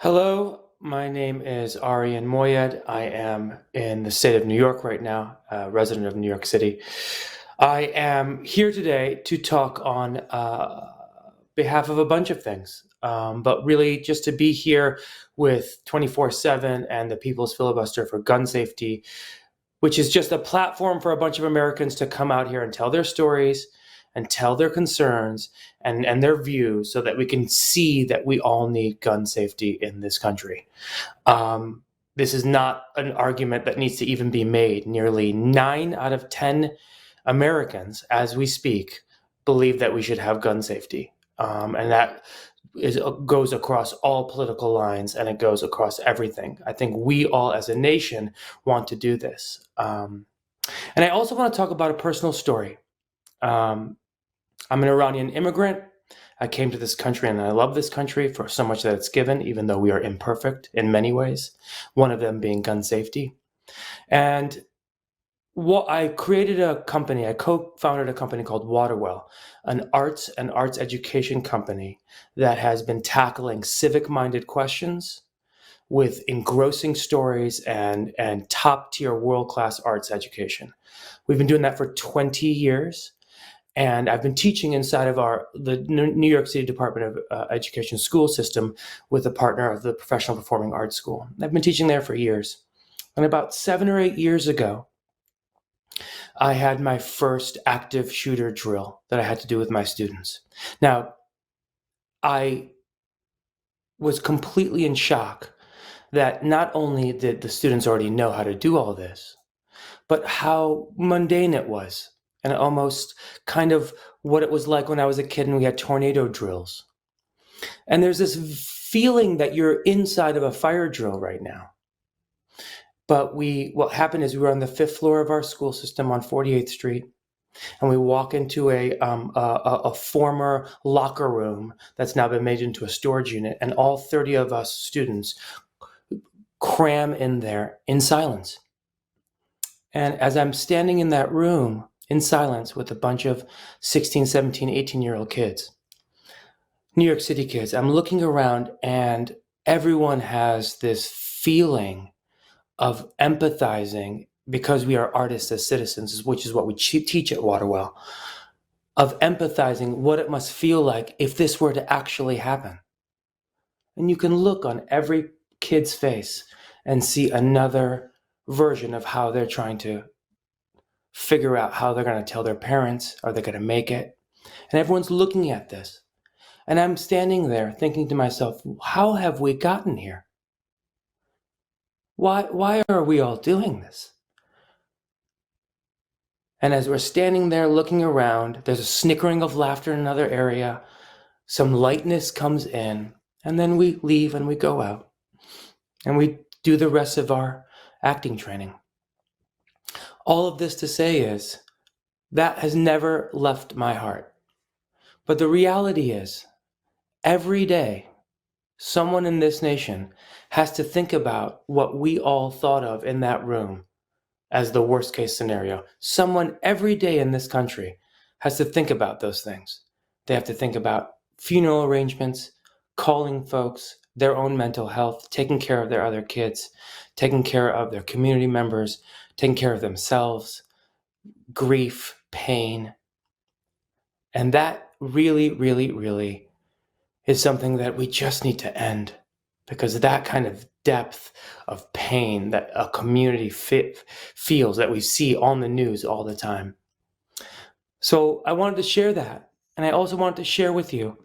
Hello, my name is Arian Moayed. I am in the state of New York right now, a resident of New York City. I am here today to talk on behalf of a bunch of things, but really just to be here with 24/7 and the People's Filibuster for gun safety, which is just a platform for a bunch of Americans to come out here and tell their stories and tell their concerns and their views so that we can see that we all need gun safety in this country. Um, this is not an argument that needs to even be made. Nearly 9 out of 10 Americans, as we speak, believe that we should have gun safety. And that goes across all political lines and it goes across everything. I think we all as a nation want to do this. And I also want to talk about a personal story. Um, I'm an Iranian immigrant. I came to this country and I love this country for so much that it's given, even though we are imperfect in many ways, one of them being gun safety. And I created a company, I co-founded a company called Waterwell, an arts and arts education company that has been tackling civic-minded questions with engrossing stories and top-tier world-class arts education. We've been doing that for 20 years. And I've been teaching inside of the New York City Department of Education school system with a partner of the Professional Performing Arts School. I've been teaching there for years. And about 7 or 8 years ago, I had my first active shooter drill that I had to do with my students. Now, I was completely in shock that not only did the students already know how to do all this, but how mundane it was, and almost kind of what it was like when I was a kid and we had tornado drills. And there's this feeling that you're inside of a fire drill right now. But what happened is we were on the fifth floor of our school system on 48th Street, and we walk into a former locker room that's now been made into a storage unit, and all 30 of us students cram in there in silence. And as I'm standing in that room in silence with a bunch of 16, 17, 18-year-old kids, New York City kids, I'm looking around and everyone has this feeling of empathizing because we are artists as citizens, which is what we teach at Waterwell, of empathizing what it must feel like if this were to actually happen. And you can look on every kid's face and see another version of how they're trying to figure out how they're going to tell their parents, are they going to make it? And everyone's looking at this. And I'm standing there thinking to myself, how have we gotten here? Why are we all doing this? And as we're standing there looking around, there's a snickering of laughter in another area, some lightness comes in, and then we leave and we go out. And we do the rest of our acting training. All of this to say is, that has never left my heart. But the reality is, every day, someone in this nation has to think about what we all thought of in that room as the worst case scenario. Someone every day in this country has to think about those things. They have to think about funeral arrangements, calling folks, their own mental health, taking care of their other kids, taking care of their community members, taking care of themselves, grief, pain. And that really, really, really is something that we just need to end, because that kind of depth of pain that a community feels, that we see on the news all the time. So I wanted to share that. And I also wanted to share with you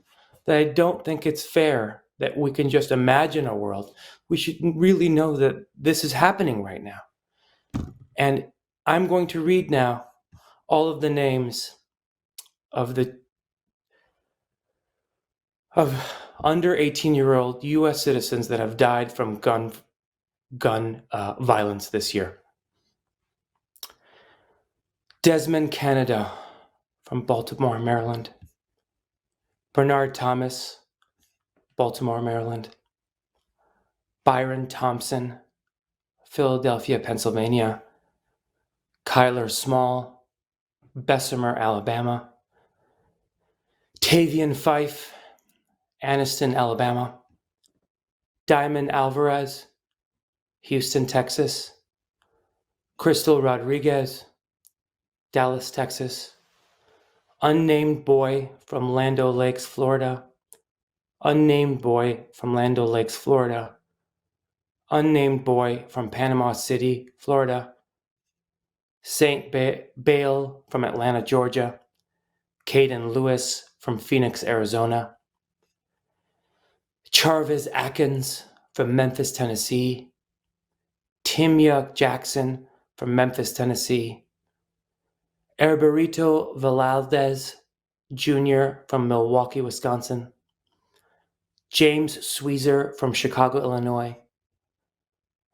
that I don't think it's fair that we can just imagine a world. We should really know that this is happening right now. And I'm going to read now all of the names of under 18-year-old U.S. citizens that have died from gun violence this year. Desmond Canada from Baltimore, Maryland. Bernard Thomas, Baltimore, Maryland. Byron Thompson, Philadelphia, Pennsylvania. Kyler Small, Bessemer, Alabama. Tavian Fife, Anniston, Alabama. Diamond Alvarez, Houston, Texas. Crystal Rodriguez, Dallas, Texas. Unnamed boy from Land O'Lakes, Florida. Unnamed boy from Land O'Lakes, Florida. Unnamed boy from Panama City, Florida. Saint Bale from Atlanta, Georgia. Caden Lewis from Phoenix, Arizona. Charvis Atkins from Memphis, Tennessee. Timya Jackson from Memphis, Tennessee. Herberito Velasquez Jr. from Milwaukee, Wisconsin. James Sweezer from Chicago, Illinois.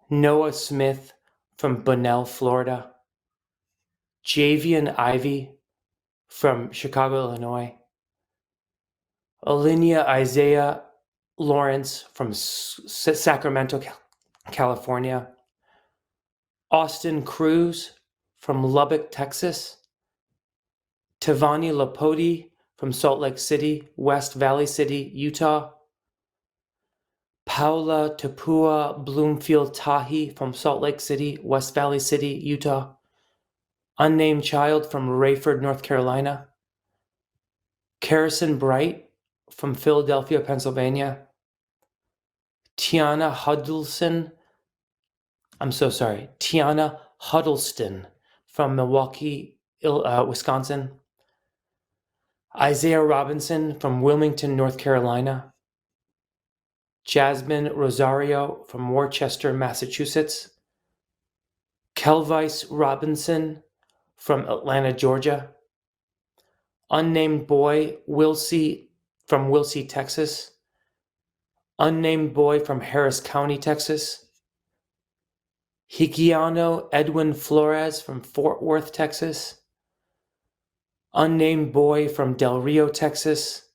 Noah Smith from Bunnell, Florida. Javian Ivy from Chicago, Illinois. Alinea Isaiah Lawrence from Sacramento, California. Austin Cruz from Lubbock, Texas. Tavani Lapoti from Salt Lake City, West Valley City, Utah. Paula Tapua Bloomfield Tahi from Salt Lake City, West Valley City, Utah. Unnamed child from Rayford, North Carolina. Carrison Bright from Philadelphia, Pennsylvania. Tiana Huddleston from Milwaukee, Wisconsin. Isaiah Robinson from Wilmington, North Carolina. Jasmine Rosario from Worcester, Massachusetts. Kelvice Robinson from Atlanta, Georgia. Unnamed boy Wilsey from Wilsey, Texas. Unnamed boy from Harris County, Texas. Higiano Edwin Flores from Fort Worth, Texas. Unnamed boy from Del Rio, Texas.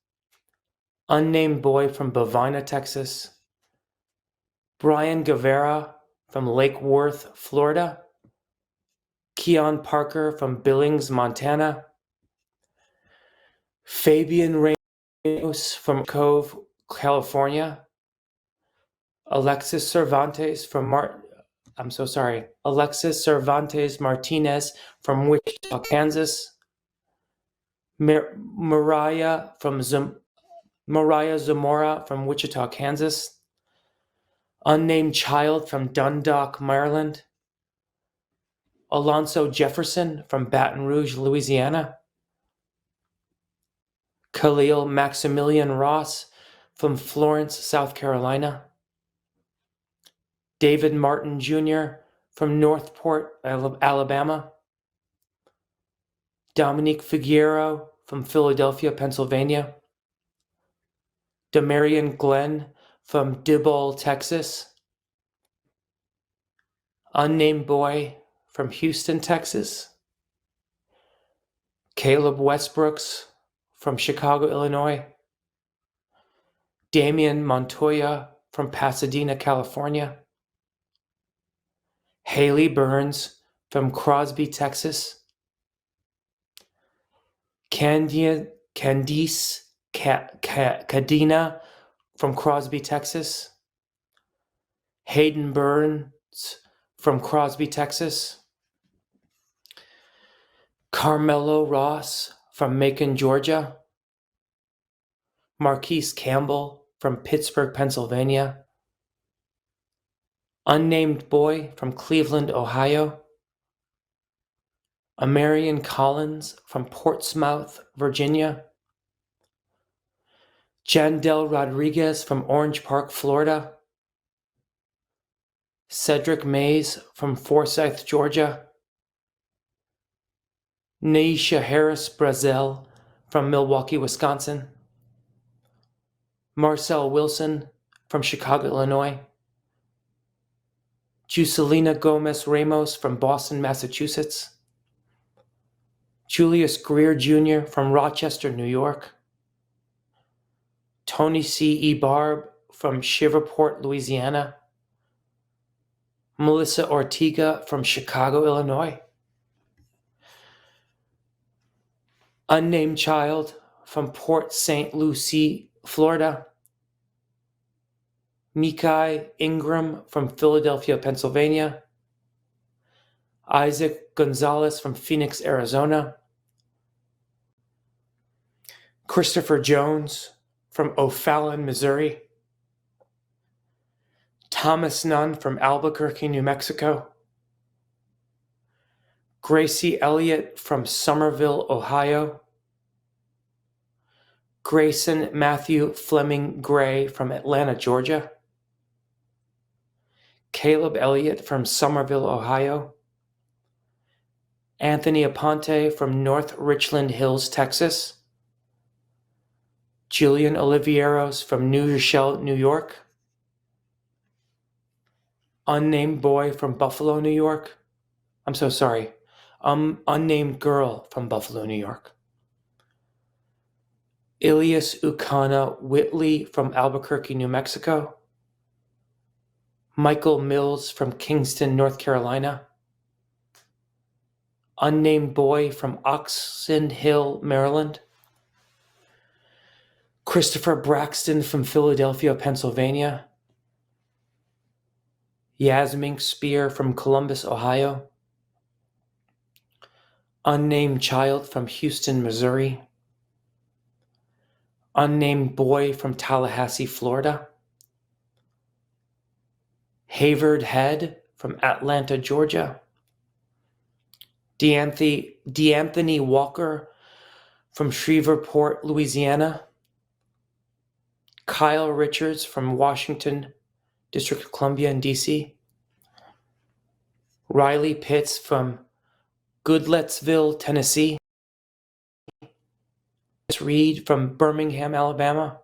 Unnamed boy from Bovina, Texas. Brian Guevara from Lake Worth, Florida. Keon Parker from Billings, Montana. Fabian Ramos from Cove, California. Alexis Cervantes Martinez from Wichita, Kansas. Mariah Zamora from Wichita, Kansas. Unnamed child from Dundalk, Maryland. Alonso Jefferson from Baton Rouge, Louisiana. Khalil Maximilian Ross from Florence, South Carolina. David Martin Jr. from Northport, Alabama. Dominique Figueroa from Philadelphia, Pennsylvania. Demarion Glenn from Diboll, Texas. Unnamed boy from Houston, Texas. Caleb Westbrooks from Chicago, Illinois. Damian Montoya from Pasadena, California. Haley Burns from Crosby, Texas. Candice Cadena from Crosby, Texas. Hayden Burns from Crosby, Texas. Carmelo Ross from Macon, Georgia. Marquise Campbell from Pittsburgh, Pennsylvania. Unnamed boy from Cleveland, Ohio. Amarian Collins from Portsmouth, Virginia. Jandel Rodriguez from Orange Park, Florida. Cedric Mays from Forsyth, Georgia. Neisha Harris Brazel from Milwaukee, Wisconsin. Marcel Wilson from Chicago, Illinois. Juselina Gomez Ramos from Boston, Massachusetts. Julius Greer Jr. from Rochester, New York. Tony C. Ebarb from Shiverport, Louisiana. Melissa Ortega from Chicago, Illinois. Unnamed child from Port St. Lucie, Florida. Mikai Ingram from Philadelphia, Pennsylvania. Isaac Gonzalez from Phoenix, Arizona. Christopher Jones from O'Fallon, Missouri. Thomas Nunn from Albuquerque, New Mexico. Gracie Elliott from Somerville, Ohio. Grayson Matthew Fleming Gray from Atlanta, Georgia. Caleb Elliott from Somerville, Ohio. Anthony Aponte from North Richland Hills, Texas. Julian Olivieros from New Rochelle, New York. Unnamed boy from Buffalo, New York. I'm so sorry. Unnamed girl from Buffalo, New York. Ilias Ukana Whitley from Albuquerque, New Mexico. Michael Mills from Kingston, North Carolina. Unnamed boy from Oxon Hill, Maryland. Christopher Braxton from Philadelphia, Pennsylvania. Yasmin Spear from Columbus, Ohio. Unnamed child from Houston, Missouri. Unnamed boy from Tallahassee, Florida. Havard Head from Atlanta, Georgia. DeAnthony Walker from Shreveport, Louisiana. Kyle Richards from Washington, District of Columbia in D.C. Riley Pitts from Goodlettsville, Tennessee. Reed from Birmingham, Alabama.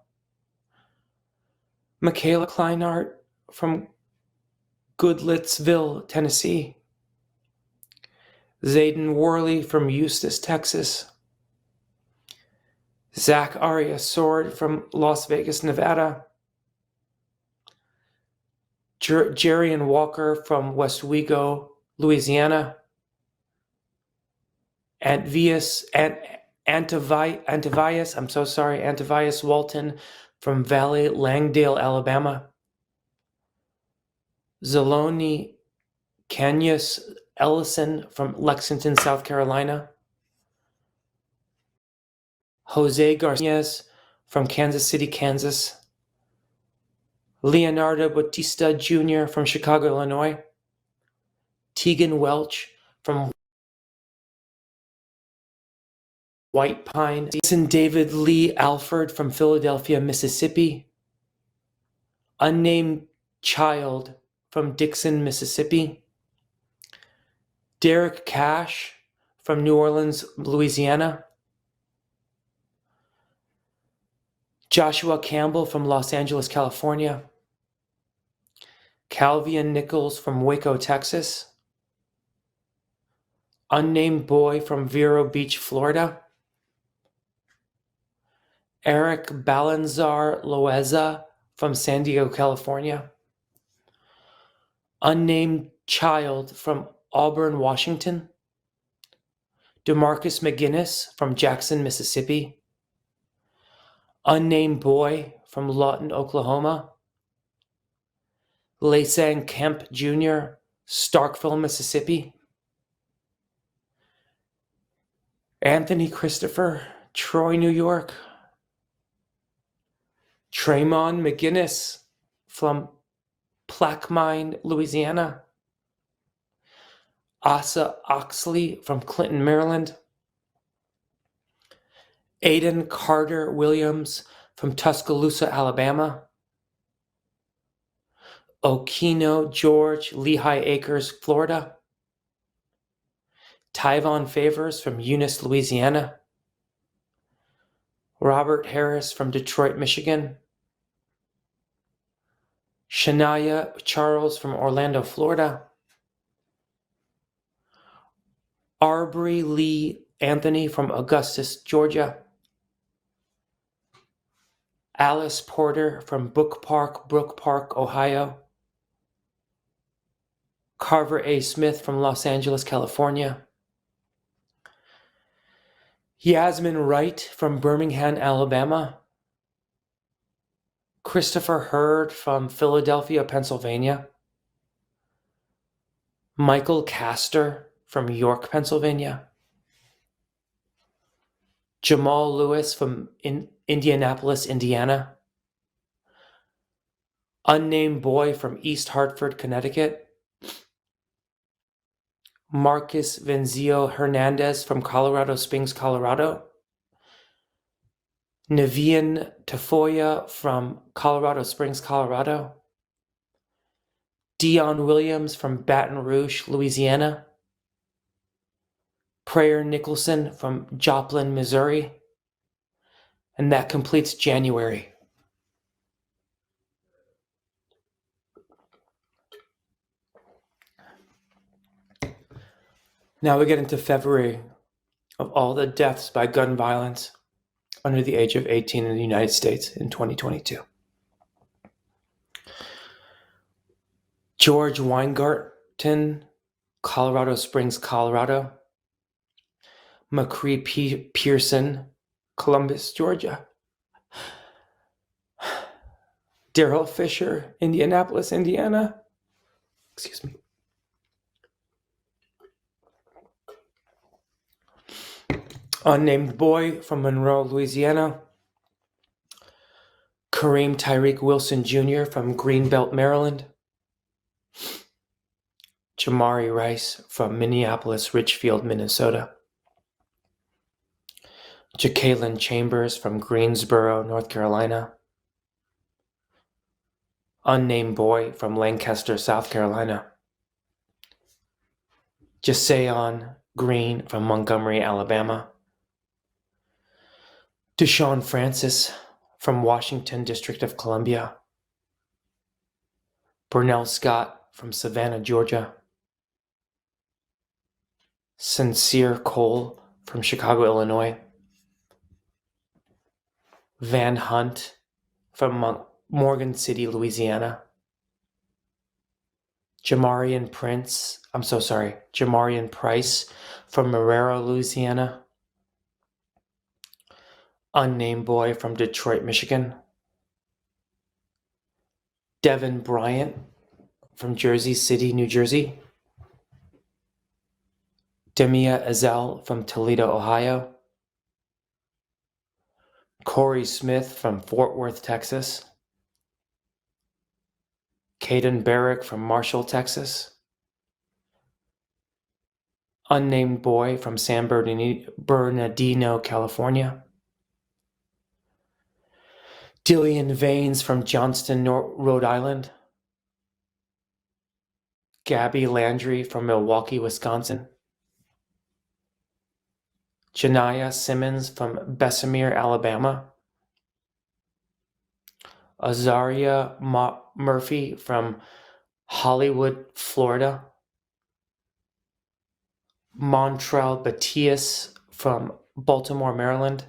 Michaela Kleinart from Goodlettsville, Tennessee. Zayden Worley from Eustis, Texas. Zach Arias Sword from Las Vegas, Nevada. Jerian Walker from Westwego, Louisiana. Antivius Walton from Valley Langdale, Alabama. Zaloni Canyas Ellison from Lexington, South Carolina. Jose Garcia from Kansas City, Kansas. Leonardo Bautista Jr. from Chicago, Illinois. Tegan Welch from White Pine. Jason David Lee Alford from Philadelphia, Mississippi. Unnamed child from Dixon, Mississippi. Derek Cash from New Orleans, Louisiana. Joshua Campbell from Los Angeles, California. Calvian Nichols from Waco, Texas. Unnamed boy from Vero Beach, Florida. Eric Balanzar Loeza from San Diego, California. Unnamed child from Auburn, Washington. DeMarcus McGinnis from Jackson, Mississippi. Unnamed boy from Lawton, Oklahoma. Laysang Kemp Jr., Starkville, Mississippi. Anthony Christopher, Troy, New York. Traymon McGinnis from Plaquemine, Louisiana. Asa Oxley from Clinton, Maryland. Aiden Carter Williams from Tuscaloosa, Alabama. Okino George, Lehigh Acres, Florida. Tyvon Favors from Eunice, Louisiana. Robert Harris from Detroit, Michigan. Shania Charles from Orlando, Florida. Arbery Lee Anthony from Augustus, Georgia. Alice Porter from Brook Park, Ohio. Carver A. Smith from Los Angeles, California. Yasmin Wright from Birmingham, Alabama. Christopher Hurd from Philadelphia, Pennsylvania. Michael Castor from York, Pennsylvania. Jamal Lewis from Indianapolis, Indiana. Unnamed boy from East Hartford, Connecticut. Marcus Venzio Hernandez from Colorado Springs, Colorado. Navian Tafoya from Colorado Springs, Colorado. Dion Williams from Baton Rouge, Louisiana. Prayer Nicholson from Joplin, Missouri. And that completes January. Now we get into February of all the deaths by gun violence under the age of 18 in the United States in 2022. George Weingarten, Colorado Springs, Colorado. McCree Pearson, Columbus, Georgia. Daryl Fisher, Indianapolis, Indiana. Excuse me. Unnamed boy from Monroe, Louisiana. Kareem Tyreek Wilson Jr. from Greenbelt, Maryland. Jamari Rice from Minneapolis, Richfield, Minnesota. Jacqueline Chambers from Greensboro, North Carolina. Unnamed boy from Lancaster, South Carolina. Jasayon Green from Montgomery, Alabama. Deshaun Francis from Washington, District of Columbia. Burnell Scott from Savannah, Georgia. Sincere Cole from Chicago, Illinois. Van Hunt from Morgan City, Louisiana. Jamarian Price from Marrero, Louisiana. Unnamed boy from Detroit, Michigan. Devin Bryant from Jersey City, New Jersey. Demia Ezel from Toledo, Ohio. Corey Smith from Fort Worth, Texas. Caden Barrick from Marshall, Texas. Unnamed boy from San Bernardino, California. Dillian Vanes from Johnston, Rhode Island. Gabby Landry from Milwaukee, Wisconsin. Janiyah Simmons from Bessemer, Alabama. Azaria Murphy from Hollywood, Florida. Montrell Batias from Baltimore, Maryland.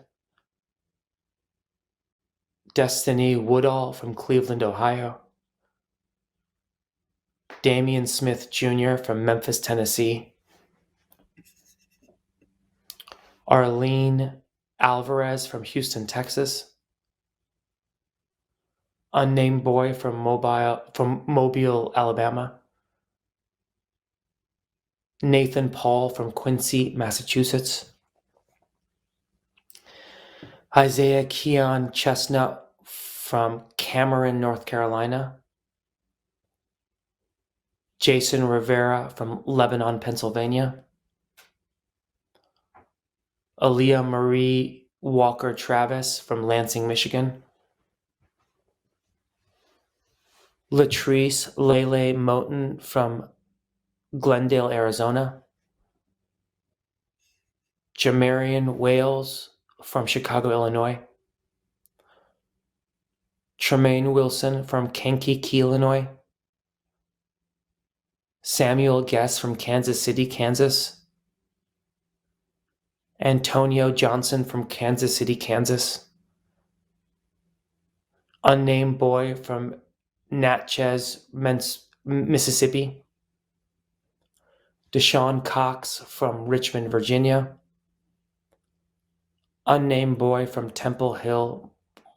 Destiny Woodall from Cleveland, Ohio. Damian Smith Jr. from Memphis, Tennessee. Arlene Alvarez from Houston, Texas. Unnamed boy from Mobile, Alabama. Nathan Paul from Quincy, Massachusetts. Isaiah Keon Chestnut from Cameron, North Carolina. Jason Rivera from Lebanon, Pennsylvania. Aaliyah Marie Walker Travis from Lansing, Michigan. Latrice Lele Moten from Glendale, Arizona. Jamarian Wales from Chicago, Illinois. Tremaine Wilson from Kankakee, Illinois. Samuel Guest from Kansas City, Kansas. Antonio Johnson from Kansas City, Kansas. Unnamed boy from Natchez, Mississippi. Deshaun Cox from Richmond, Virginia. Unnamed boy from Temple Hill,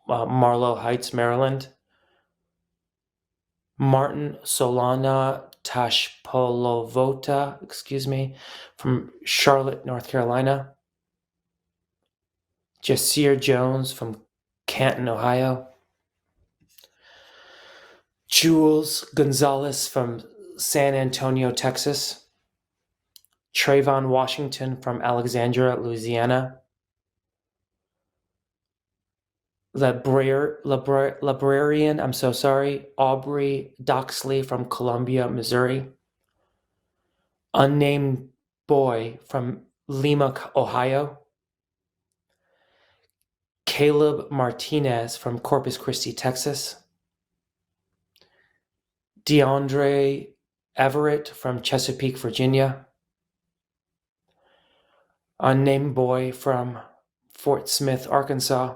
Marlow Heights, Maryland. Martin Solana Tashpolovota, from Charlotte, North Carolina. Jasir Jones from Canton, Ohio. Jules Gonzalez from San Antonio, Texas. Trayvon Washington from Alexandria, Louisiana. Librarian, Aubrey Doxley from Columbia, Missouri. Unnamed boy from Lima, Ohio. Caleb Martinez from Corpus Christi, Texas. DeAndre Everett from Chesapeake, Virginia. Unnamed boy from Fort Smith, Arkansas.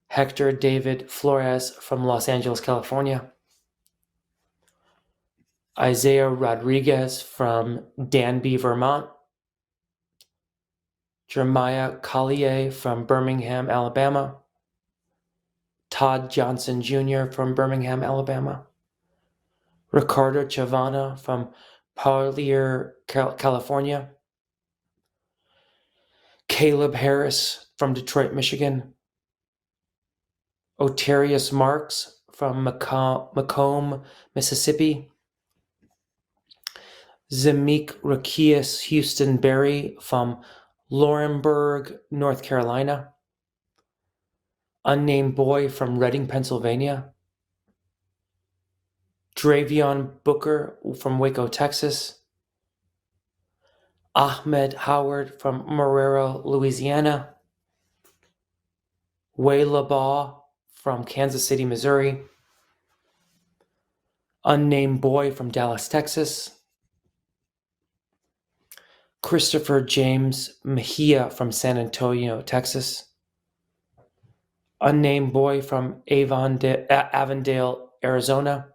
Hector David Flores from Los Angeles, California. Isaiah Rodriguez from Danby, Vermont. Jeremiah Collier from Birmingham, Alabama. Todd Johnson Jr. from Birmingham, Alabama. Ricardo Chavana from Parlier, California. Caleb Harris from Detroit, Michigan. Otarius Marks from Macomb, Mississippi. Zamik Rakias Houston Berry from Laurinburg, North Carolina. Unnamed boy from Reading, Pennsylvania. Dravion Booker from Waco, Texas. Ahmed Howard from Marrero, Louisiana. Wayla Baugh from Kansas City, Missouri. Unnamed boy from Dallas, Texas. Christopher James Mejia from San Antonio, Texas. Unnamed boy from Avondale, Arizona.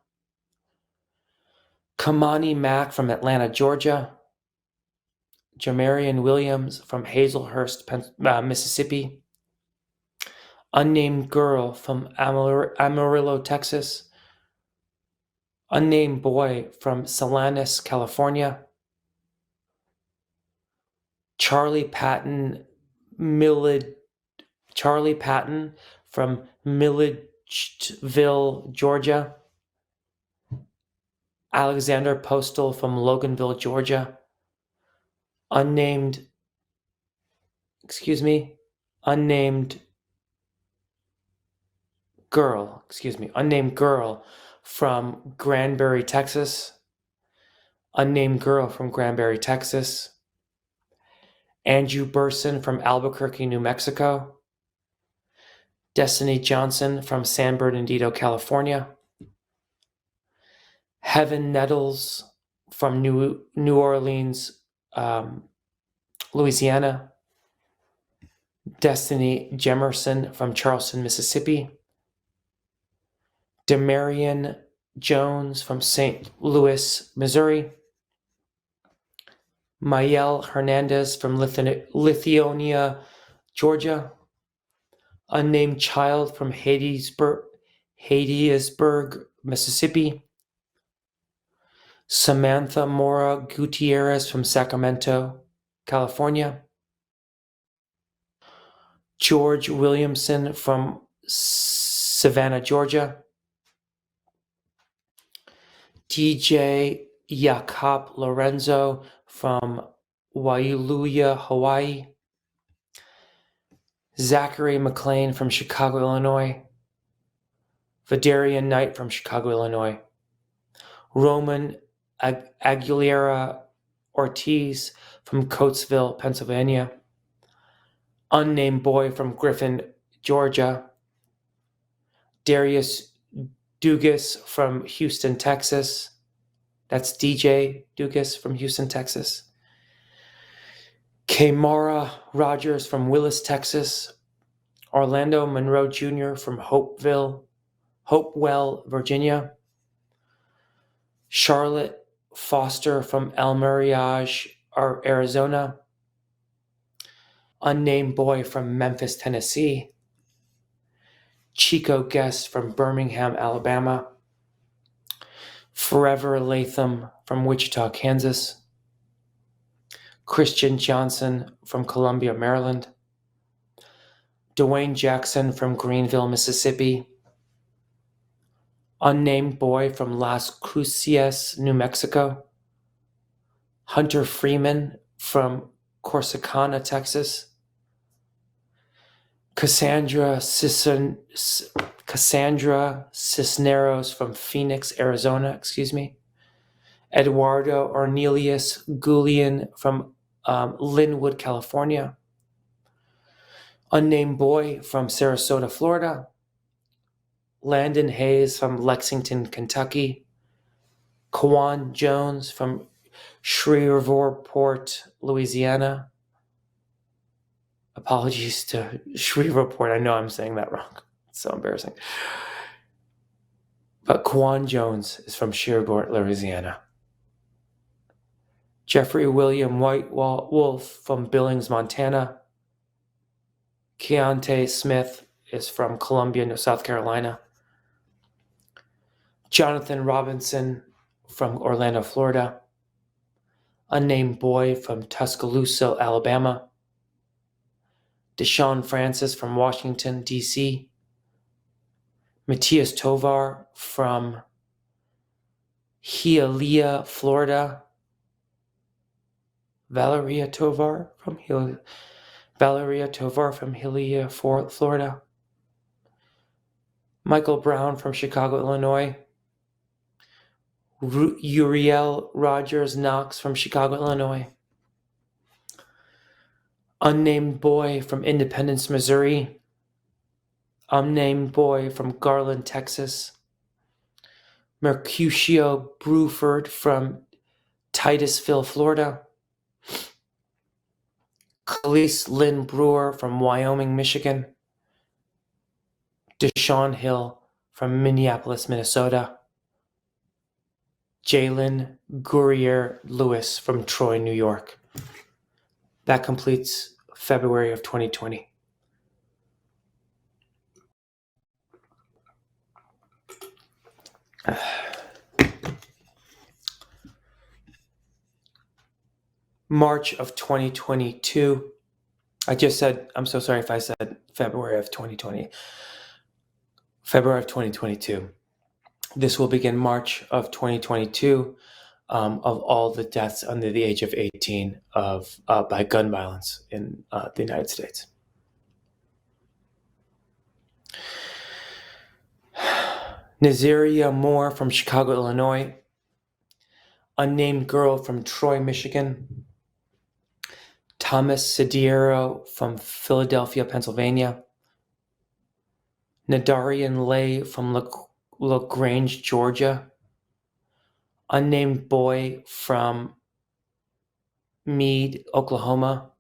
Kamani Mack from Atlanta, Georgia. Jamarian Williams from Hazelhurst, Mississippi. Unnamed girl from Amarillo, Texas. Unnamed boy from Salinas, California. Charlie Patton from Milledgeville, Georgia. Alexander Postal from Loganville, Georgia. Unnamed girl from Granbury, Texas. Unnamed girl from Granbury, Texas. Andrew Burson from Albuquerque, New Mexico. Destiny Johnson from San Bernardino, California. Heaven Nettles from New Orleans, Louisiana. Destiny Jemerson from Charleston, Mississippi. Demarion Jones from St. Louis, Missouri. Mayel Hernandez from Lithonia, Georgia. Unnamed child from Hattiesburg, Mississippi. Samantha Mora Gutierrez from Sacramento, California. George Williamson from Savannah, Georgia. DJ Jacob Lorenzo from Wailuya, Hawaii. Zachary McLean from Chicago, Illinois. Vidarian Knight from Chicago, Illinois. Roman Aguilera Ortiz from Coatesville, Pennsylvania. Unnamed boy from Griffin, Georgia. Darius Dugas from Houston, Texas. That's DJ Dugas from Houston, Texas. Kamara Rogers from Willis, Texas. Orlando Monroe Jr. from Hopewell, Virginia. Charlotte Foster from El Mirage, Arizona. Unnamed boy from Memphis, Tennessee. Chico Guest from Birmingham, Alabama. Forever Latham from Wichita, Kansas. Christian Johnson from Columbia, Maryland. Dwayne Jackson from Greenville, Mississippi. Unnamed boy from Las Cruces, New Mexico. Hunter Freeman from Corsicana, Texas. Cassandra Cisneros from Phoenix, Arizona, Eduardo Ornelius Gulian from Linwood, California. Unnamed boy from Sarasota, Florida. Landon Hayes from Lexington, Kentucky. Kawan Jones from Shreveport, Louisiana. Apologies to Shreveport. I know I'm saying that wrong. It's so embarrassing. But Kawan Jones is from Shreveport, Louisiana. Jeffrey William White Wolf from Billings, Montana. Keontae Smith is from Columbia, South Carolina. Jonathan Robinson from Orlando, Florida. Unnamed boy from Tuscaloosa, Alabama. Deshaun Francis from Washington, D.C. Matthias Tovar from Hialeah, Florida. Valeria Tovar from Hialeah, Florida. Michael Brown from Chicago, Illinois. Uriel Rogers Knox from Chicago, Illinois. Unnamed boy from Independence, Missouri. Unnamed boy from Garland, Texas. Mercutio Bruford from Titusville, Florida. Khalees Lynn Brewer from Wyoming, Michigan. Deshaun Hill from Minneapolis, Minnesota. Jalen Gurrier Lewis from Troy, New York. That completes February of 2020. March of 2022. I just said, I'm so sorry if I said February of 2020. February of 2022. This will begin March of 2022 of all the deaths under the age of 18 by gun violence in the United States. Nazaria Moore from Chicago, Illinois. Unnamed girl from Troy, Michigan. Thomas Sidiero from Philadelphia, Pennsylvania. Nadarian Lay from LaGrange, Georgia. Unnamed boy from Meade, Oklahoma.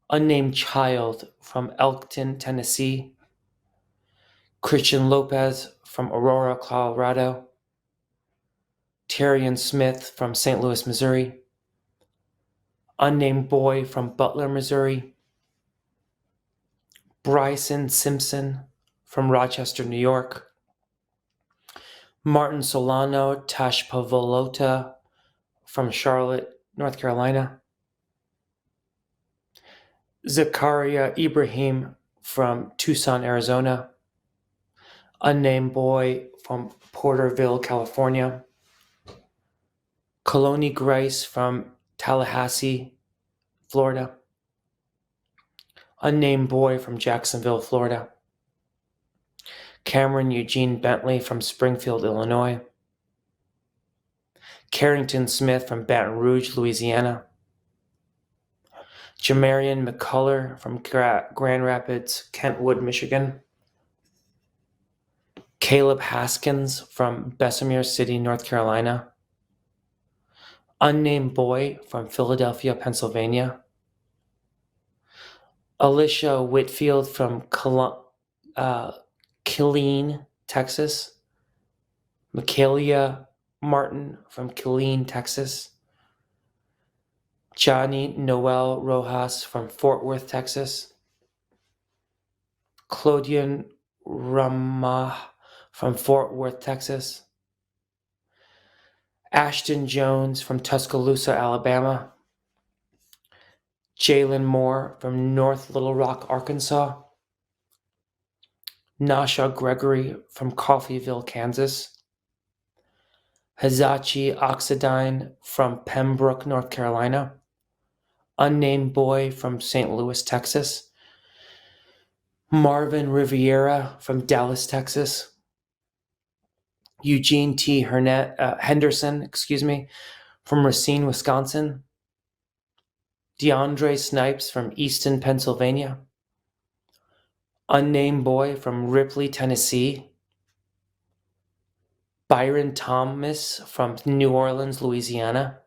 Unnamed child from Elkton, Tennessee. Christian Lopez from Aurora, Colorado. Terrian Smith from St. Louis, Missouri. Unnamed boy from Butler, Missouri. Bryson Simpson from Rochester, New York. Martin Solano Tashpavolota from Charlotte, North Carolina. Zakaria Ibrahim from Tucson, Arizona. Unnamed boy from Porterville, California. Coloni Grice from Tallahassee, Florida. Unnamed boy from Jacksonville, Florida. Cameron Eugene Bentley from Springfield, Illinois. Carrington Smith from Baton Rouge, Louisiana. Jamarian McCullough from Grand Rapids, Kentwood, Michigan. Caleb Haskins from Bessemer City, North Carolina. Unnamed boy from Philadelphia, Pennsylvania. Alicia Whitfield from Killeen, Texas. Michaelia Martin from Killeen, Texas. Johnny Noel Rojas from Fort Worth, Texas. Claudian Ramah from Fort Worth, Texas. Ashton Jones from Tuscaloosa, Alabama. Jalen Moore from North Little Rock, Arkansas. Nasha Gregory from Coffeyville, Kansas. Hazachi Oxidine from Pembroke, North Carolina. Unnamed boy from St. Louis, Texas. Marvin Riviera from Dallas, Texas. Eugene T. Henderson, from Racine, Wisconsin. DeAndre Snipes from Easton, Pennsylvania. Unnamed boy from Ripley, Tennessee. Byron Thomas from New Orleans, Louisiana.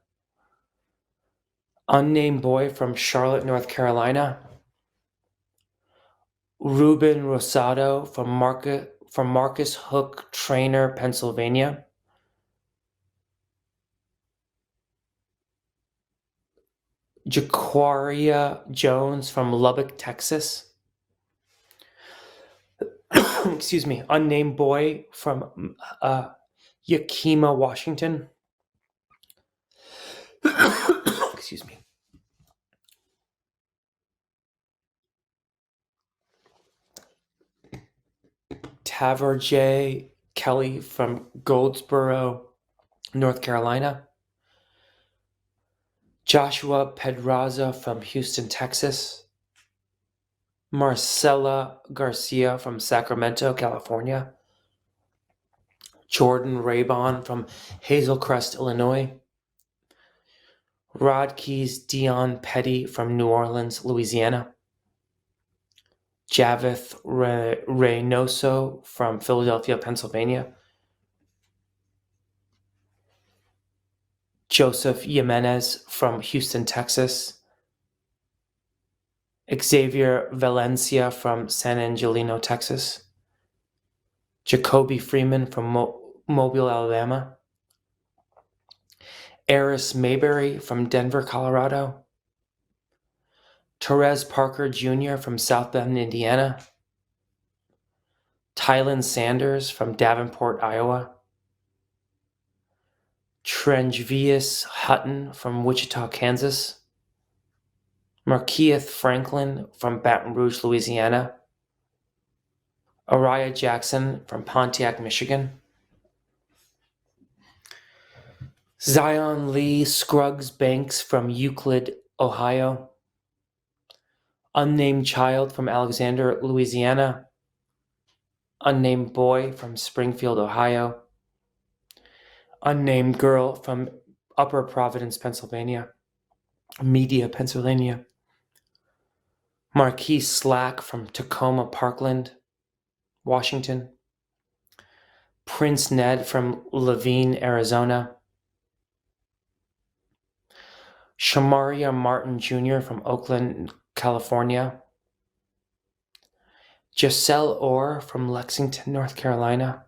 Unnamed boy from Charlotte, North Carolina. Ruben Rosado from Marcus Hook Trainer, Pennsylvania. Jaquaria Jones from Lubbock, Texas. Unnamed boy from Yakima, Washington. Taver J. Kelly from Goldsboro, North Carolina. Joshua Pedraza from Houston, Texas. Marcela Garcia from Sacramento, California. Jordan Raybon from Hazel Crest, Illinois. Rodkeys Dion Petty from New Orleans, Louisiana. Javith Reynoso from Philadelphia, Pennsylvania. Joseph Jimenez from Houston, Texas. Xavier Valencia from San Angelino, Texas. Jacoby Freeman from Mobile, Alabama. Eris Mayberry from Denver, Colorado. Therese Parker Jr. from South Bend, Indiana. Tylen Sanders from Davenport, Iowa. Trenvius Hutton from Wichita, Kansas. Markeith Franklin from Baton Rouge, Louisiana. Araya Jackson from Pontiac, Michigan. Zion Lee Scruggs Banks from Euclid, Ohio. Unnamed child from Alexander, Louisiana. Unnamed boy from Springfield, Ohio. Unnamed girl from Upper Providence, Pennsylvania. Media, Pennsylvania. Marquise Slack from Tacoma, Parkland, Washington. Prince Ned from Levine, Arizona. Shamaria Martin Jr. from Oakland, California. Giselle Orr from Lexington, North Carolina.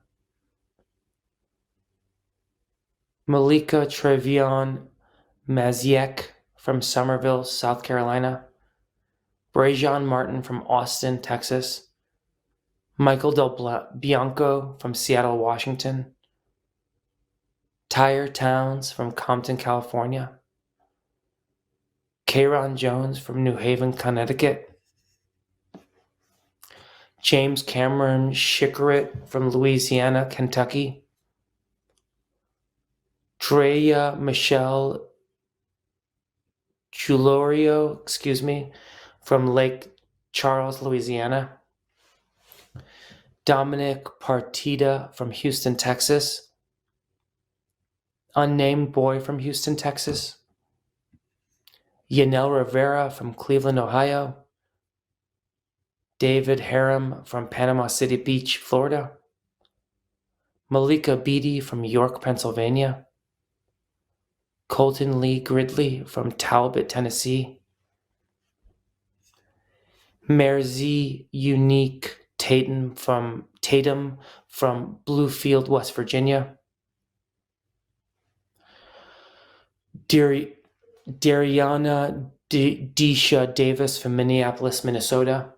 Malika Trevion Maziek from Somerville, South Carolina. Brajan Martin from Austin, Texas. Michael Del Bianco from Seattle, Washington. Tyre Towns from Compton, California. Kayron Jones from New Haven, Connecticut. James Cameron Shikarit from Louisiana, Kentucky. Drea Michelle Chulorio, from Lake Charles, Louisiana. Dominic Partida from Houston, Texas. Unnamed boy from Houston, Texas. Yanel Rivera from Cleveland, Ohio. David Harum from Panama City Beach, Florida. Malika Beatty from York, Pennsylvania. Colton Lee Gridley from Talbot, Tennessee. Merzi Unique Tatum from Bluefield, West Virginia. Dariana Disha Davis from Minneapolis, Minnesota.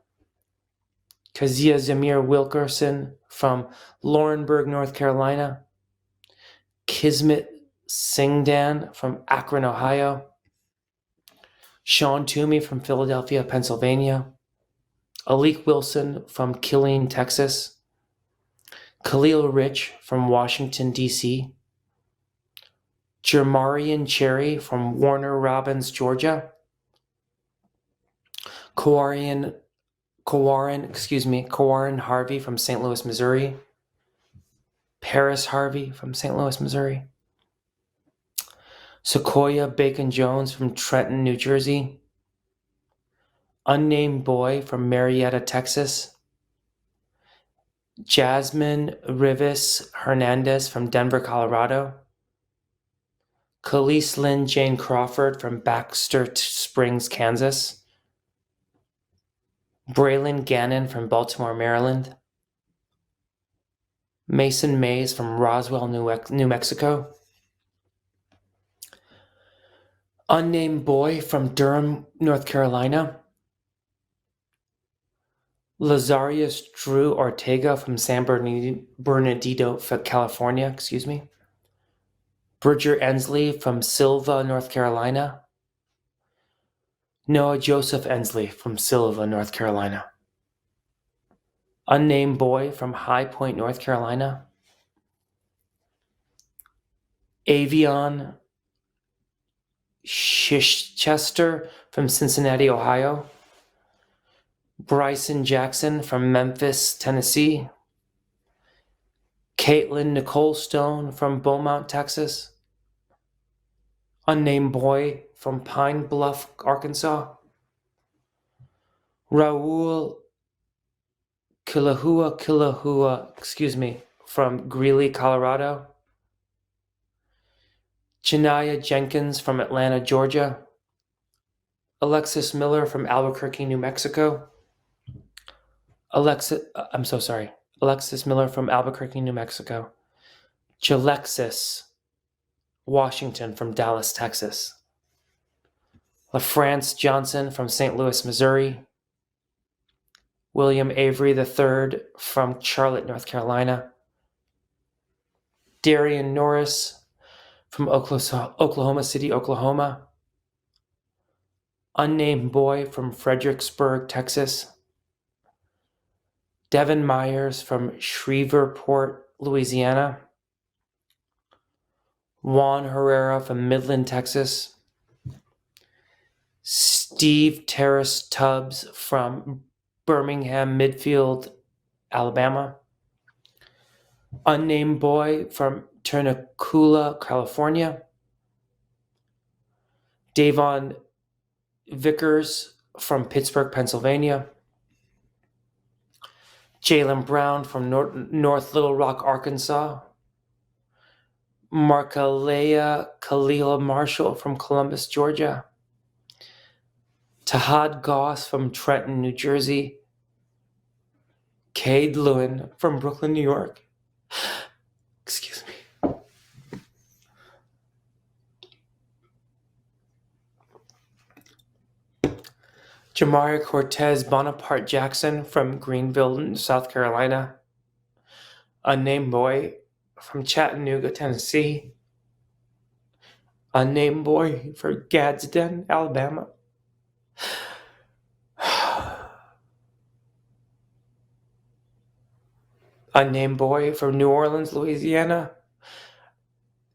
Kazia Zamir Wilkerson from Laurinburg, North Carolina. Kismet Singdan from Akron, Ohio. Sean Toomey from Philadelphia, Pennsylvania. Alik Wilson from Killeen, Texas. Khalil Rich from Washington, D.C. Jermarian Cherry from Warner Robins, Georgia. Kawarin Harvey from St. Louis, Missouri. Paris Harvey from St. Louis, Missouri. Sequoia Bacon Jones from Trenton, New Jersey. Unnamed Boy from Marietta, Texas. Jasmine Rivas Hernandez from Denver, Colorado. Khalees Lynn Jane Crawford from Baxter Springs, Kansas. Braylon Gannon from Baltimore, Maryland. Mason Mays from Roswell, New Mexico. Unnamed Boy from Durham, North Carolina. Lazarius Drew Ortega from San Bernardino, California, Bridger Ensley from Silva, North Carolina. Noah Joseph Ensley from Silva, North Carolina. Unnamed Boy from High Point, North Carolina. Avion Chichester from Cincinnati, Ohio. Bryson Jackson from Memphis, Tennessee. Caitlin Nicole Stone from Beaumont, Texas. Unnamed Boy from Pine Bluff, Arkansas. Raul Kilahua, from Greeley, Colorado. Janaya Jenkins from Atlanta, Georgia. Alexis Miller from Albuquerque, New Mexico. Alexis Miller from Albuquerque, New Mexico. Jalexis Washington from Dallas, Texas. LaFrance Johnson from St. Louis, Missouri. William Avery III from Charlotte, North Carolina. Darian Norris from Oklahoma City, Oklahoma. Unnamed Boy from Fredericksburg, Texas. Devin Myers from Shreveport, Louisiana. Juan Herrera from Midland, Texas. Steve Terrace Tubbs from Birmingham, Midfield, Alabama. Unnamed Boy from Ternacoola, California. Davon Vickers from Pittsburgh, Pennsylvania. Jalen Brown from North Little Rock, Arkansas. Markalea Khalil Marshall from Columbus, Georgia. Tahad Goss from Trenton, New Jersey. Cade Lewin from Brooklyn, New York. Jamaria Cortez Bonaparte Jackson from Greenville, South Carolina. Unnamed Boy from Chattanooga, Tennessee. Unnamed Boy from Gadsden, Alabama. Unnamed Boy from New Orleans, Louisiana.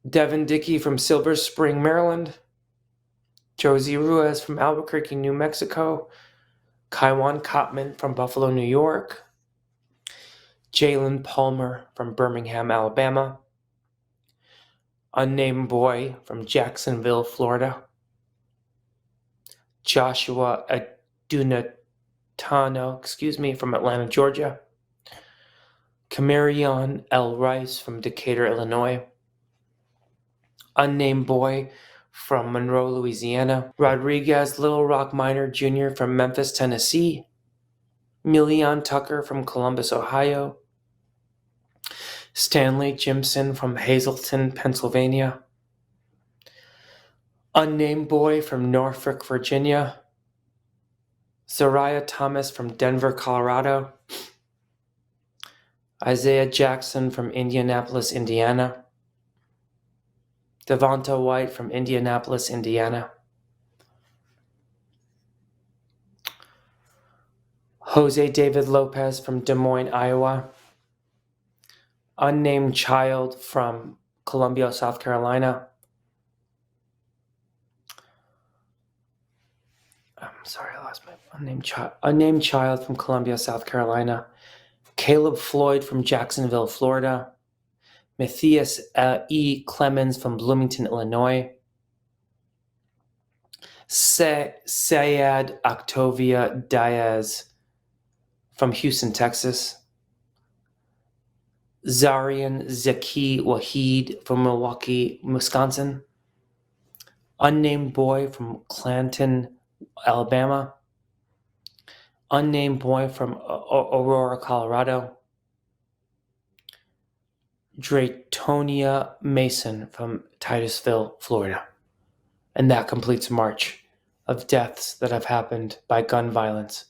Devin Dickey from Silver Spring, Maryland. Josie Ruiz from Albuquerque, New Mexico. Kaiwan Cotman from Buffalo, New York. Jalen Palmer from Birmingham, Alabama. Unnamed Boy from Jacksonville, Florida. Joshua Adunatano, from Atlanta, Georgia. Camarion L. Rice from Decatur, Illinois. Unnamed Boy from Monroe, Louisiana. Rodriguez Little Rock Minor Jr. from Memphis, Tennessee. Milian Tucker from Columbus, Ohio. Stanley Jimson from Hazleton, Pennsylvania. Unnamed Boy from Norfolk, Virginia. Zariah Thomas from Denver, Colorado. Isaiah Jackson from Indianapolis, Indiana. Devonta White from Indianapolis, Indiana. Jose David Lopez from Des Moines, Iowa. Unnamed child from Columbia, South Carolina. I'm sorry, I lost my unnamed child from Columbia, South Carolina. Caleb Floyd from Jacksonville, Florida. Matthias E. Clemens from Bloomington, Illinois. Sayed Octavia Diaz from Houston, Texas. Zarian Zaki Wahid from Milwaukee, Wisconsin. Unnamed boy from Clanton, Alabama. Unnamed boy from Aurora, Colorado. Draytonia Mason from Titusville, Florida. And that completes March of deaths that have happened by gun violence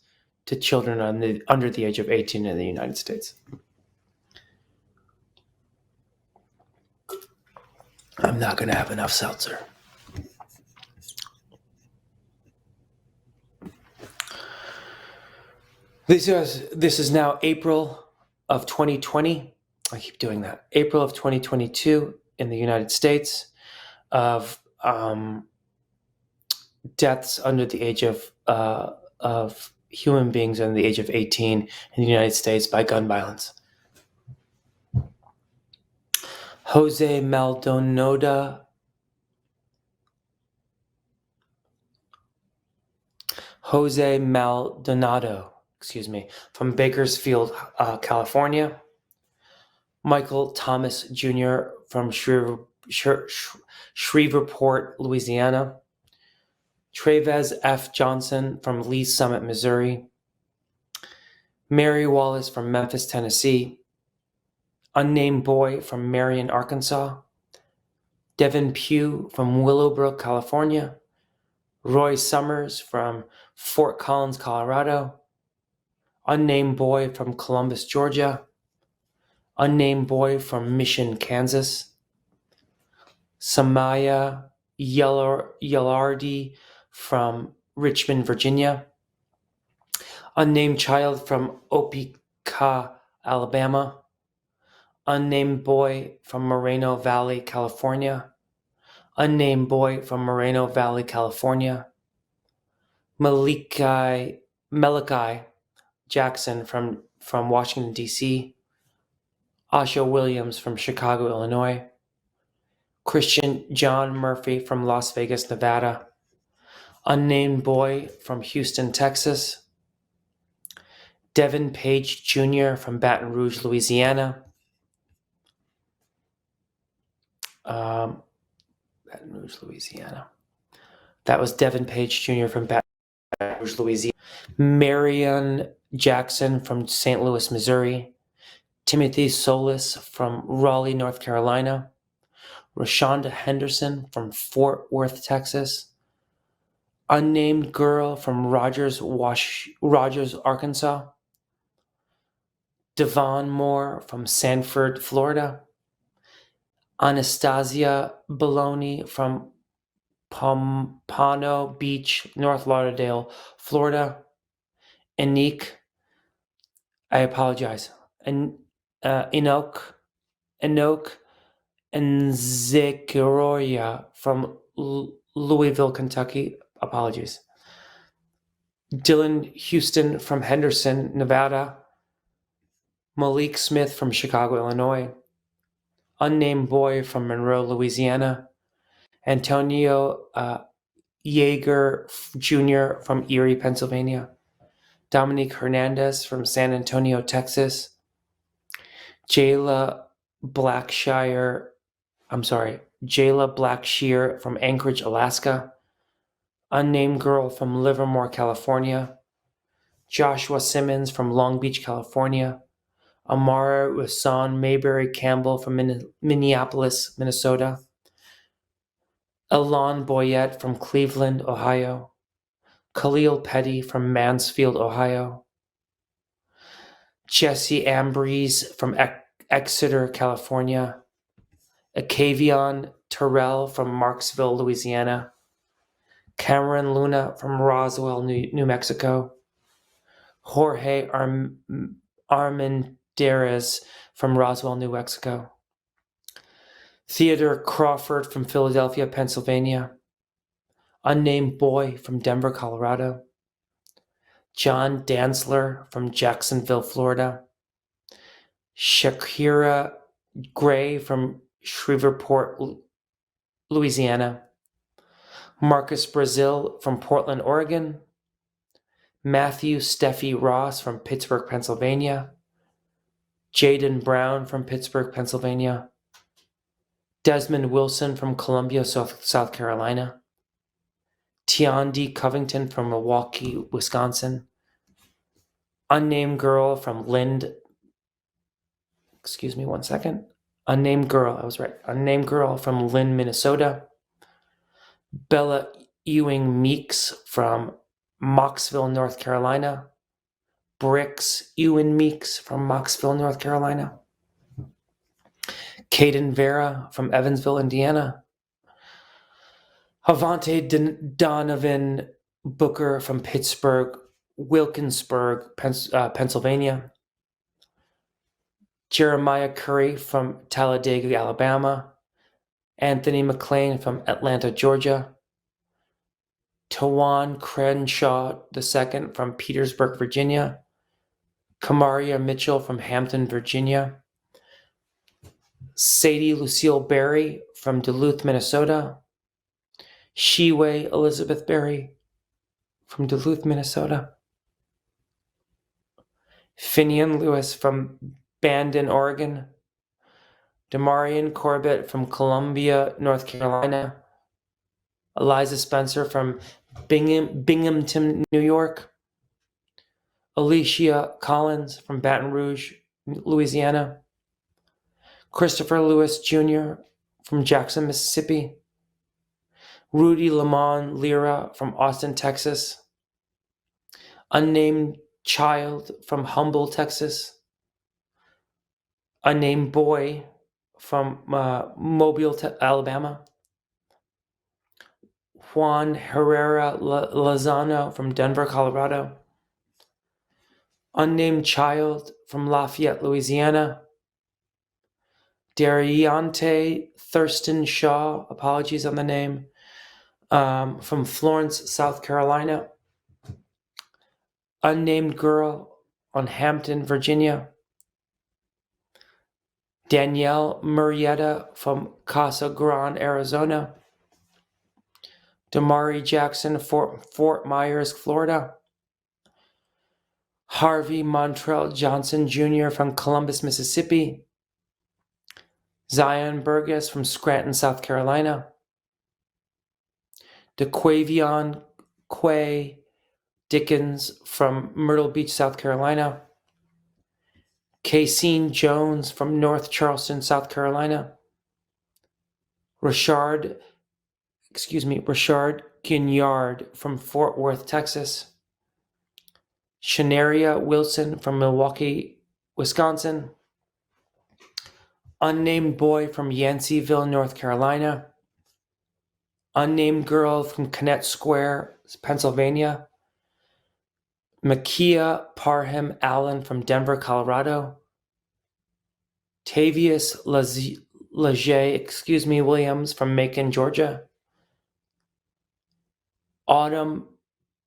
to children under the age of 18 in the United States. I'm not going to have enough seltzer. This is now April of 2020. I keep doing that. April of 2022 in the United States of deaths under the age of human beings under the age of 18 in the United States by gun violence. Jose Maldonado from Bakersfield, California. Michael Thomas Jr. from Shreveport, Louisiana. Trevez F. Johnson from Lee Summit, Missouri. Mary Wallace from Memphis, Tennessee. Unnamed boy from Marion, Arkansas. Devin Pugh from Willowbrook, California. Roy Summers from Fort Collins, Colorado. Unnamed boy from Columbus, Georgia. Unnamed boy from Mission, Kansas. Samaya Yalardi from Richmond, Virginia. Unnamed child from Opeka, Alabama. Unnamed boy from Moreno Valley, California. Unnamed boy from Moreno Valley, California. Malachi Jackson from Washington, D.C. Asha Williams from Chicago, Illinois. Christian John Murphy from Las Vegas, Nevada. Unnamed boy from Houston, Texas. Devin Page Jr. from Baton Rouge, Louisiana. Baton Rouge, Louisiana. That was Devin Page Jr. from Baton Rouge, Louisiana. Marion Jackson from St. Louis, Missouri. Timothy Solis from Raleigh, North Carolina. Rashonda Henderson from Fort Worth, Texas. Unnamed girl from Rogers, Arkansas. Devon Moore from Sanford, Florida. Anastasia Baloney from Pompano Beach, North Lauderdale, Florida. Enoch and Zechariah from Louisville, Kentucky. Apologies. Dylan Houston from Henderson, Nevada. Malik Smith from Chicago, Illinois. Unnamed boy from Monroe, Louisiana. Antonio Yeager Jr. from Erie, Pennsylvania. Dominique Hernandez from San Antonio, Texas. Jayla Blackshear from Anchorage, Alaska. Unnamed girl from Livermore, California. Joshua Simmons from Long Beach, California. Amara Rasan Mayberry Campbell from Minneapolis, Minnesota. Elon Boyette from Cleveland, Ohio. Khalil Petty from Mansfield, Ohio. Jesse Ambrose from Exeter, California. Acavion Terrell from Marksville, Louisiana. Cameron Luna from Roswell, New Mexico. Jorge Armendariz from Roswell, New Mexico. Theodore Crawford from Philadelphia, Pennsylvania. Unnamed boy from Denver, Colorado. John Dantzler from Jacksonville, Florida. Shakira Gray from Shreveport, Louisiana. Marcus Brazil from Portland, Oregon. Matthew Steffi Ross from Pittsburgh, Pennsylvania. Jaden Brown from Pittsburgh, Pennsylvania. Desmond Wilson from Columbia, South Carolina. Tiandi Covington from Milwaukee, Wisconsin. Unnamed girl from Unnamed girl, I was right. Unnamed girl from Lynn, Minnesota. Bella Ewing Meeks from Mocksville, North Carolina. Bricks Ewan Meeks from Mocksville, North Carolina. Caden Vera from Evansville, Indiana. Avante Donovan Booker from Pittsburgh, Wilkinsburg, Pennsylvania. Jeremiah Curry from Talladega, Alabama. Anthony McLean from Atlanta, Georgia. Tawan Crenshaw II from Petersburg, Virginia. Kamaria Mitchell from Hampton, Virginia. Sadie Lucille Berry from Duluth, Minnesota. Shiwei Elizabeth Berry from Duluth, Minnesota. Finian Lewis from Bandon, Oregon. Demarion Corbett from Columbia, North Carolina. Eliza Spencer from Binghamton, New York. Alicia Collins from Baton Rouge, Louisiana. Christopher Lewis Jr. from Jackson, Mississippi. Rudy Lamont Lira from Austin, Texas. Unnamed child from Humble, Texas. Unnamed boy from Mobile, Alabama. Juan Herrera Lozano from Denver, Colorado. Unnamed child from Lafayette, Louisiana. Dariante Thurston Shaw, apologies on the name, from Florence, South Carolina. Unnamed girl on Hampton, Virginia. Danielle Murrieta from Casa Grande, Arizona. Damari Jackson, Fort Myers, Florida. Harvey Montrell Johnson Jr. from Columbus, Mississippi. Zion Burgess from Scranton, South Carolina. DeQuavion Quay Dickens from Myrtle Beach, South Carolina. Cassine Jones from North Charleston, South Carolina. Rashard Ginyard from Fort Worth, Texas. Shanaria Wilson from Milwaukee, Wisconsin. Unnamed boy from Yanceyville, North Carolina. Unnamed girl from Connett Square, Pennsylvania. Makia Parham Allen from Denver, Colorado. Tavius Leger, Williams from Macon, Georgia. Autumn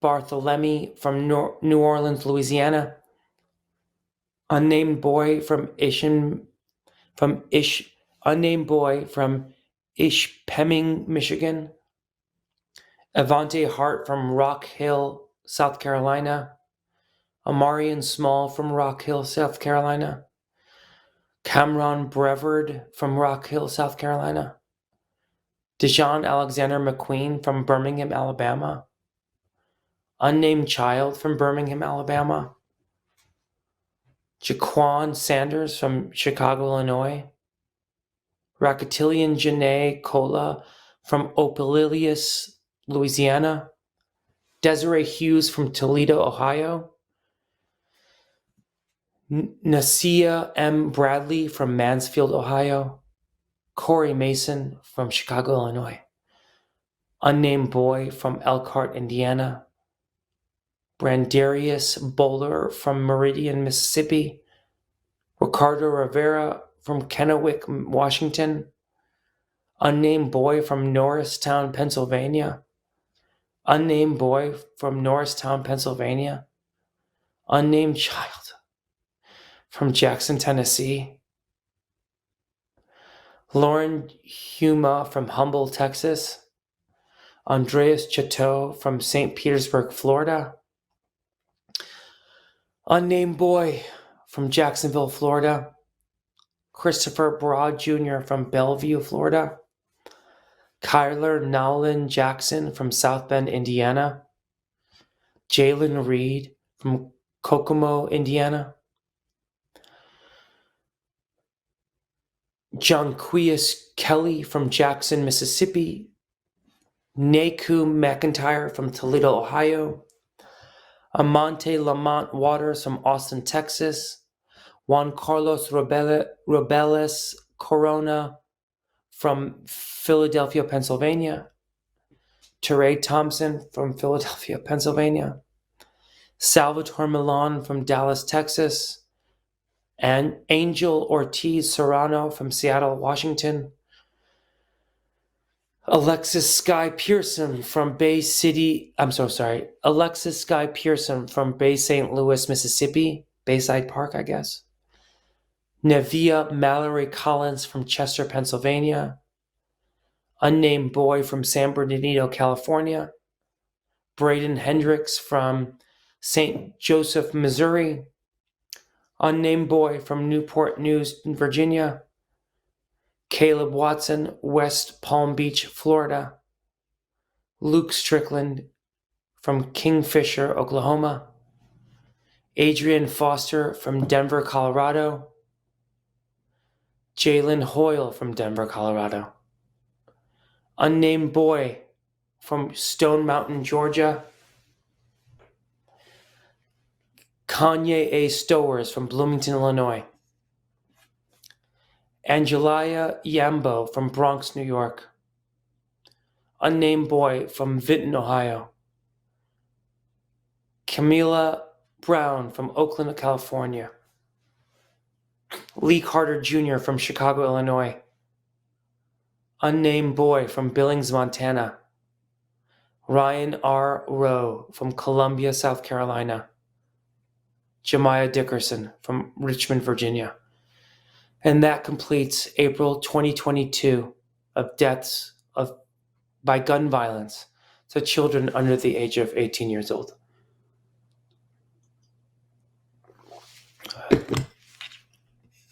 Barthelemy from New Orleans, Louisiana. Unnamed boy from Ishpeming, Michigan. Avante Hart from Rock Hill, South Carolina. Amarian Small from Rock Hill, South Carolina. Cameron Brevard from Rock Hill, South Carolina. Dejon Alexander McQueen from Birmingham, Alabama. Unnamed child from Birmingham, Alabama. Jaquan Sanders from Chicago, Illinois. Racketillion Janae Cola from Opelilius, Louisiana. Desiree Hughes from Toledo, Ohio. Nasia M. Bradley from Mansfield, Ohio. Corey Mason from Chicago, Illinois. Unnamed boy from Elkhart, Indiana. Brandarius Bowler from Meridian, Mississippi. Ricardo Rivera from Kennewick, Washington. Unnamed boy from Norristown, Pennsylvania. Unnamed boy from Norristown, Pennsylvania. Unnamed child from Jackson, Tennessee. Lauren Huma from Humble, Texas. Andreas Chateau from St. Petersburg, Florida. Unnamed boy from Jacksonville, Florida. Christopher Broad Jr. from Bellevue, Florida. Kyler Nowlin Jackson from South Bend, Indiana. Jalen Reed from Kokomo, Indiana. Jonquius Kelly from Jackson, Mississippi. Naku McIntyre from Toledo, Ohio. Amante Lamont Waters from Austin, Texas. Juan Carlos Robeles Corona from Philadelphia, Pennsylvania. Teray Thompson from Philadelphia, Pennsylvania. Salvatore Milan from Dallas, Texas. And Angel Ortiz Serrano from Seattle, Washington. Alexis Sky Pearson from Bayside, St. Louis, Mississippi. Bayside Park, I guess. Nevia Mallory Collins from Chester, Pennsylvania. Unnamed boy from San Bernardino, California. Braden Hendricks from St. Joseph, Missouri. Unnamed boy from Newport News, Virginia. Caleb Watson, West Palm Beach, Florida. Luke Strickland from Kingfisher, Oklahoma. Adrian Foster from Denver, Colorado. Jalen Hoyle from Denver, Colorado. Unnamed boy from Stone Mountain, Georgia. Kanye A. Stowers from Bloomington, Illinois. Angelia Yambo from Bronx, New York. Unnamed boy from Vinton, Ohio. Camila Brown from Oakland, California. Lee Carter Jr. from Chicago, Illinois. Unnamed boy from Billings, Montana. Ryan R. Rowe from Columbia, South Carolina. Jemiah Dickerson from Richmond, Virginia. And that completes April 2022 of deaths by gun violence to children under the age of 18 years old.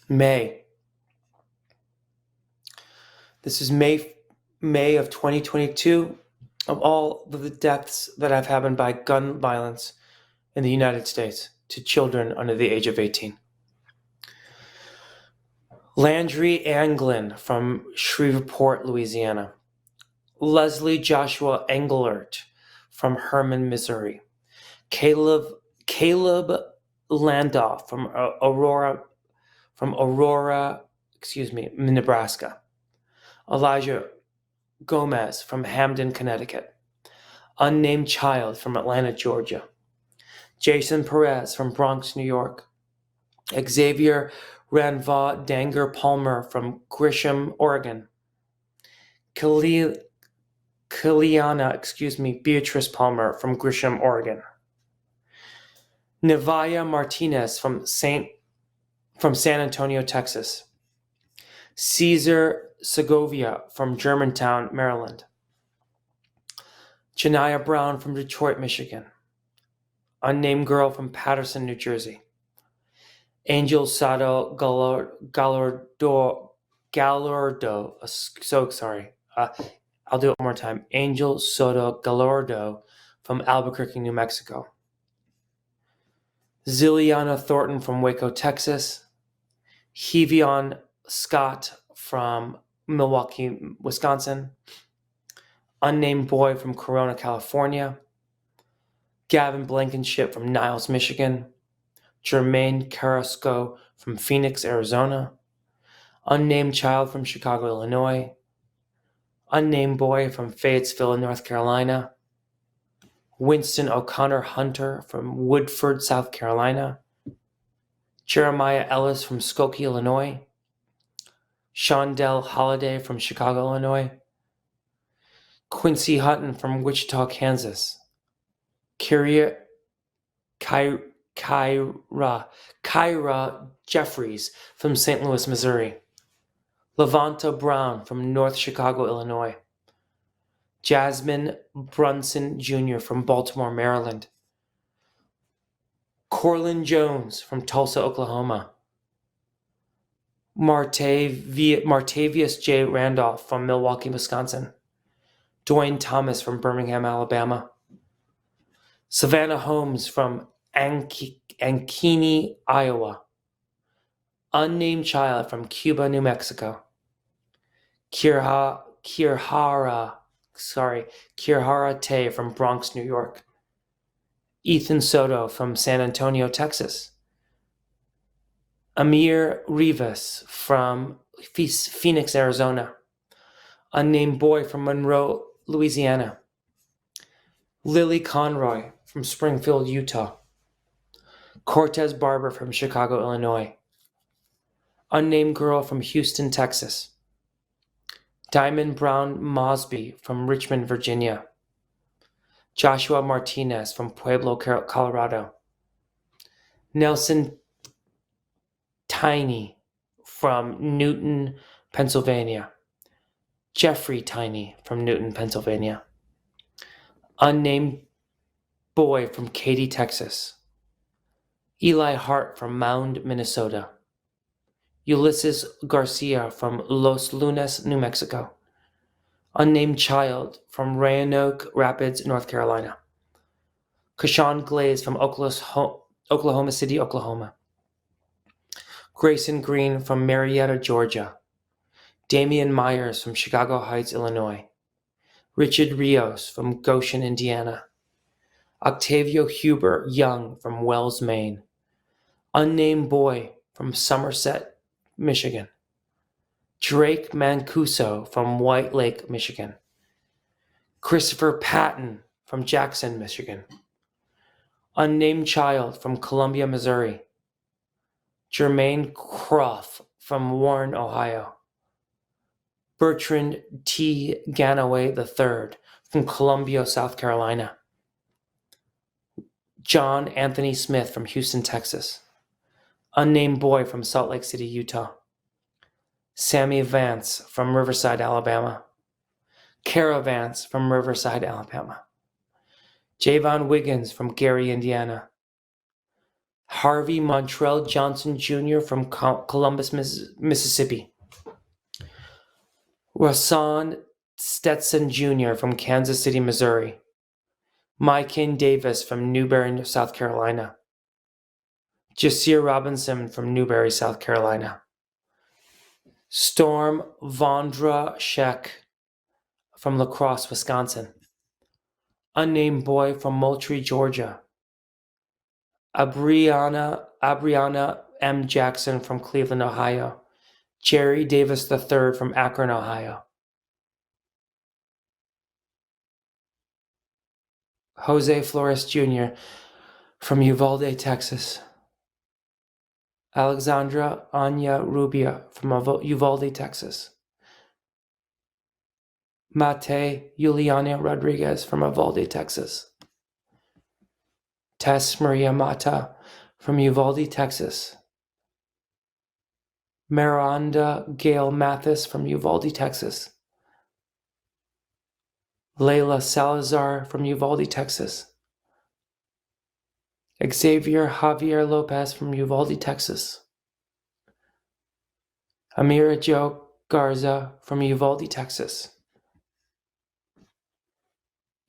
May. This is May of 2022 of all of the deaths that have happened by gun violence in the United States to children under the age of 18. Landry Anglin from Shreveport, Louisiana. Leslie Joshua Engelert from Herman, Missouri. Caleb Landoff from Aurora, Nebraska. Elijah Gomez from Hamden, Connecticut. Unnamed child from Atlanta, Georgia. Jason Perez from Bronx, New York. Xavier Ranva Danger Palmer from Grisham, Oregon. Beatrice Beatrice Palmer from Grisham, Oregon. Nevaya Martinez from San Antonio, Texas. Caesar Segovia from Germantown, Maryland. Janiyah Brown from Detroit, Michigan. Unnamed girl from Paterson, New Jersey. Angel Sado Gallardo. So sorry. I'll do it one more time. Angel Soto Gallardo from Albuquerque, New Mexico. Zilliana Thornton from Waco, Texas. Hevion Scott from Milwaukee, Wisconsin. Unnamed boy from Corona, California. Gavin Blankenship from Niles, Michigan. Jermaine Carrasco from Phoenix, Arizona. Unnamed child from Chicago, Illinois. Unnamed boy from Fayetteville, North Carolina. Winston O'Connor Hunter from Woodford, South Carolina. Jeremiah Ellis from Skokie, Illinois. Shondell Holliday from Chicago, Illinois. Quincy Hutton from Wichita, Kansas. Kyra Jeffries from St. Louis, Missouri. Levanta Brown from North Chicago, Illinois. Jasmine Brunson Jr. from Baltimore, Maryland. Corlin Jones from Tulsa, Oklahoma. Martavius J. Randolph from Milwaukee, Wisconsin. Dwayne Thomas from Birmingham, Alabama. Savannah Holmes from Ankeny, Iowa. Unnamed child from Cuba, New Mexico. Kirhara Tay from Bronx, New York. Ethan Soto from San Antonio, Texas. Amir Rivas from Phoenix, Arizona. Unnamed boy from Monroe, Louisiana. Lily Conroy from Springfield, Utah. Cortez Barber from Chicago, Illinois. Unnamed girl from Houston, Texas. Diamond Brown Mosby from Richmond, Virginia. Joshua Martinez from Pueblo, Colorado. Nelson Tiny from Newton, Pennsylvania. Jeffrey Tiny from Newton, Pennsylvania. Unnamed boy from Katy, Texas. Eli Hart from Mound, Minnesota. Ulysses Garcia from Los Lunas, New Mexico. Unnamed child from Roanoke Rapids, North Carolina. Kashawn Glaze from Oklahoma City, Oklahoma. Grayson Green from Marietta, Georgia. Damian Myers from Chicago Heights, Illinois. Richard Rios from Goshen, Indiana. Octavio Huber Young from Wells, Maine. Unnamed boy from Somerset, Michigan. Drake Mancuso from White Lake, Michigan. Christopher Patton from Jackson, Michigan. Unnamed child from Columbia, Missouri. Jermaine Croft from Warren, Ohio. Bertrand T. Ganaway III from Columbia, South Carolina. John Anthony Smith from Houston, Texas. Unnamed boy from Salt Lake City, Utah. Sammy Vance from Riverside, Alabama. Kara Vance from Riverside, Alabama. Javon Wiggins from Gary, Indiana. Harvey Montrell Johnson Jr. from Columbus, Mississippi. Rasan Stetson Jr. from Kansas City, Missouri. Mykin Davis from Newberry, South Carolina. Jasir Robinson from Newberry, South Carolina. Storm Vondrashek from La Crosse, Wisconsin. Unnamed boy from Moultrie, Georgia. Abriana M. Jackson from Cleveland, Ohio. Jerry Davis III from Akron, Ohio. Jose Flores Jr. from Uvalde, Texas. Alexandra Anya Rubia from Uvalde, Texas. Mate Juliana Rodriguez from Uvalde, Texas. Tess Maria Mata from Uvalde, Texas. Miranda Gail Mathis from Uvalde, Texas. Layla Salazar from Uvalde, Texas. Xavier Javier Lopez from Uvalde, Texas. Amira Jo Garza from Uvalde, Texas.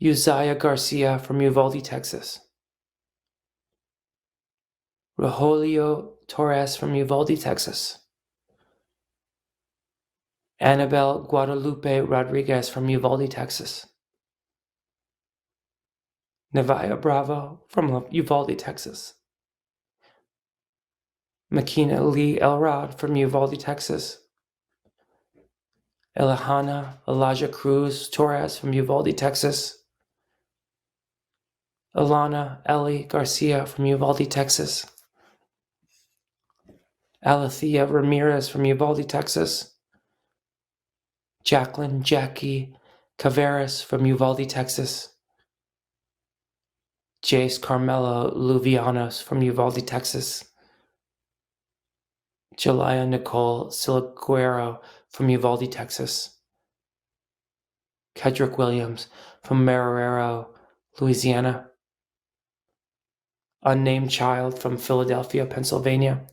Uzziah Garcia from Uvalde, Texas. Rogelio Torres from Uvalde, Texas. Annabelle Guadalupe Rodriguez from Uvalde, Texas. Nevia Bravo from Uvalde, Texas. Makina Lee Elrod from Uvalde, Texas. Elijah Cruz Torres from Uvalde, Texas. Ilana Ellie Garcia from Uvalde, Texas. Alethea Ramirez from Uvalde, Texas. Jacqueline Jackie Caveras from Uvalde, Texas. Jace Carmelo Luvianos from Uvalde, Texas. Jelaya Nicole Silguero from Uvalde, Texas. Kedrick Williams from Marrero, Louisiana. Unnamed child from Philadelphia, Pennsylvania.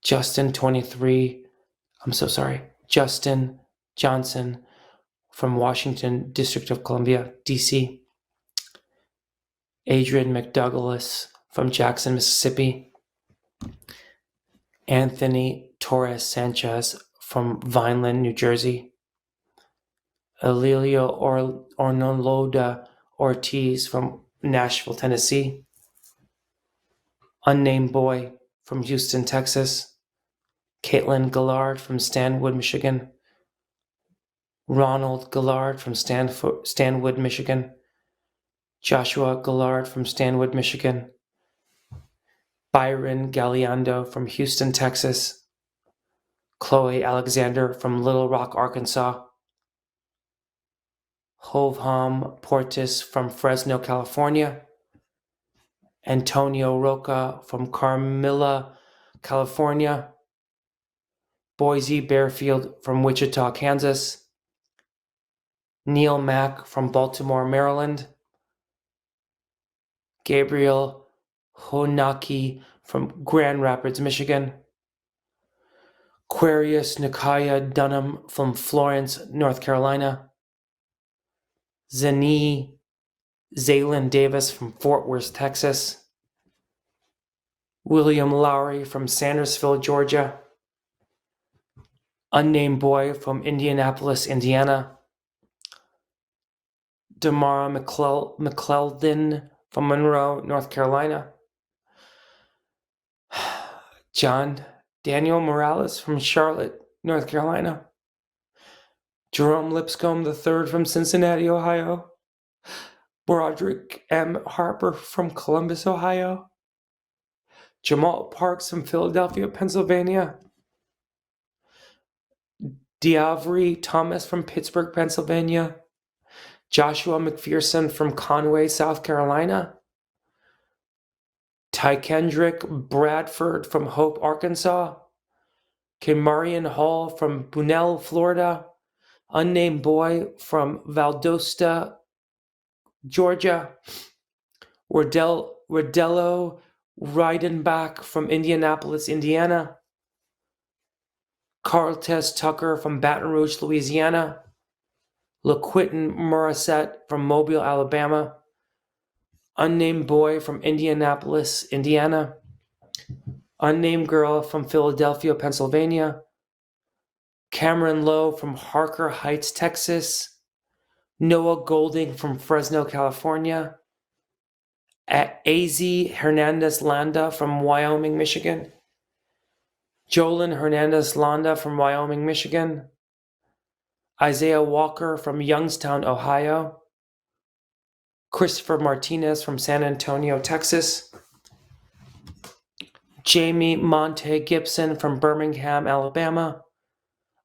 Justin Johnson from Washington, District of Columbia, DC. Adrian McDouglas from Jackson, Mississippi. Anthony Torres Sanchez from Vineland, New Jersey. Elilio Ornoloda Ortiz from Nashville, Tennessee. Unnamed boy from Houston, Texas. Caitlin Gillard from Stanwood, Michigan. Ronald Gillard from Stanwood, Michigan. Joshua Gillard from Stanwood, Michigan. Byron Galeando from Houston, Texas. Chloe Alexander from Little Rock, Arkansas. Hovham Portis from Fresno, California. Antonio Roca from Carmilla, California. Boise Bearfield from Wichita, Kansas. Neil Mack from Baltimore, Maryland. Gabriel Honaki from Grand Rapids, Michigan. Aquarius Nikaya Dunham from Florence, North Carolina. Zani Zaylin Davis from Fort Worth, Texas. William Lowry from Sandersville, Georgia. Unnamed boy from Indianapolis, Indiana. Damara McClelden from Monroe, North Carolina. John Daniel Morales from Charlotte, North Carolina. Jerome Lipscomb III from Cincinnati, Ohio. Broderick M. Harper from Columbus, Ohio. Jamal Parks from Philadelphia, Pennsylvania. Diavri Thomas from Pittsburgh, Pennsylvania. Joshua McPherson from Conway, South Carolina. Ty Kendrick Bradford from Hope, Arkansas. Kamarian Hall from Bunnell, Florida. Unnamed boy from Valdosta, Georgia. Rodello Reidenbach from Indianapolis, Indiana. Carltes Tucker from Baton Rouge, Louisiana. LaQuinton Morissette from Mobile, Alabama. Unnamed boy from Indianapolis, Indiana. Unnamed girl from Philadelphia, Pennsylvania. Cameron Lowe from Harker Heights, Texas. Noah Golding from Fresno, California. A.Z. Hernandez Landa from Wyoming, Michigan. Jolyn Hernandez Landa from Wyoming, Michigan. Isaiah Walker from Youngstown, Ohio. Christopher Martinez from San Antonio, Texas. Jamie Monte Gibson from Birmingham, Alabama.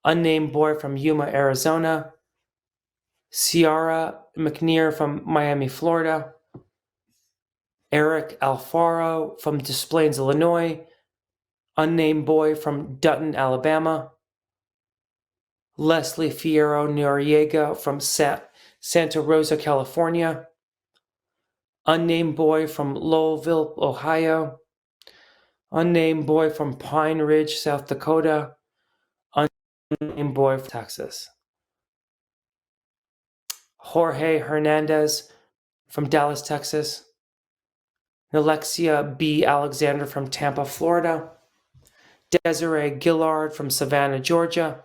Unnamed boy from Yuma, Arizona. Ciara McNear from Miami, Florida. Eric Alfaro from Des Plaines, Illinois. Unnamed boy from Dutton, Alabama. Leslie Fierro Noriega from Santa Rosa, California. Unnamed boy from Lowellville, Ohio. Unnamed boy from Pine Ridge, South Dakota. Unnamed boy from Texas. Jorge Hernandez from Dallas, Texas. Alexia B. Alexander from Tampa, Florida. Desiree Gillard from Savannah, Georgia.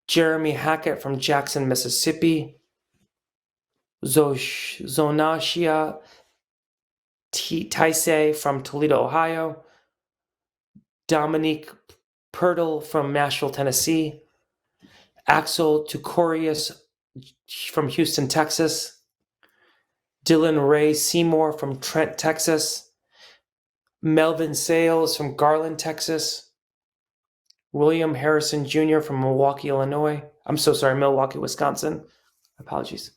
Jeremy Hackett from Jackson, Mississippi. Zonashia Taisei from Toledo, Ohio. Dominique Pirtle from Nashville, Tennessee. Axel Tukorius from Houston, Texas. Dylan Ray Seymour from Trent, Texas. Melvin Sales from Garland, Texas. William Harrison Jr. from Milwaukee, Wisconsin. Apologies.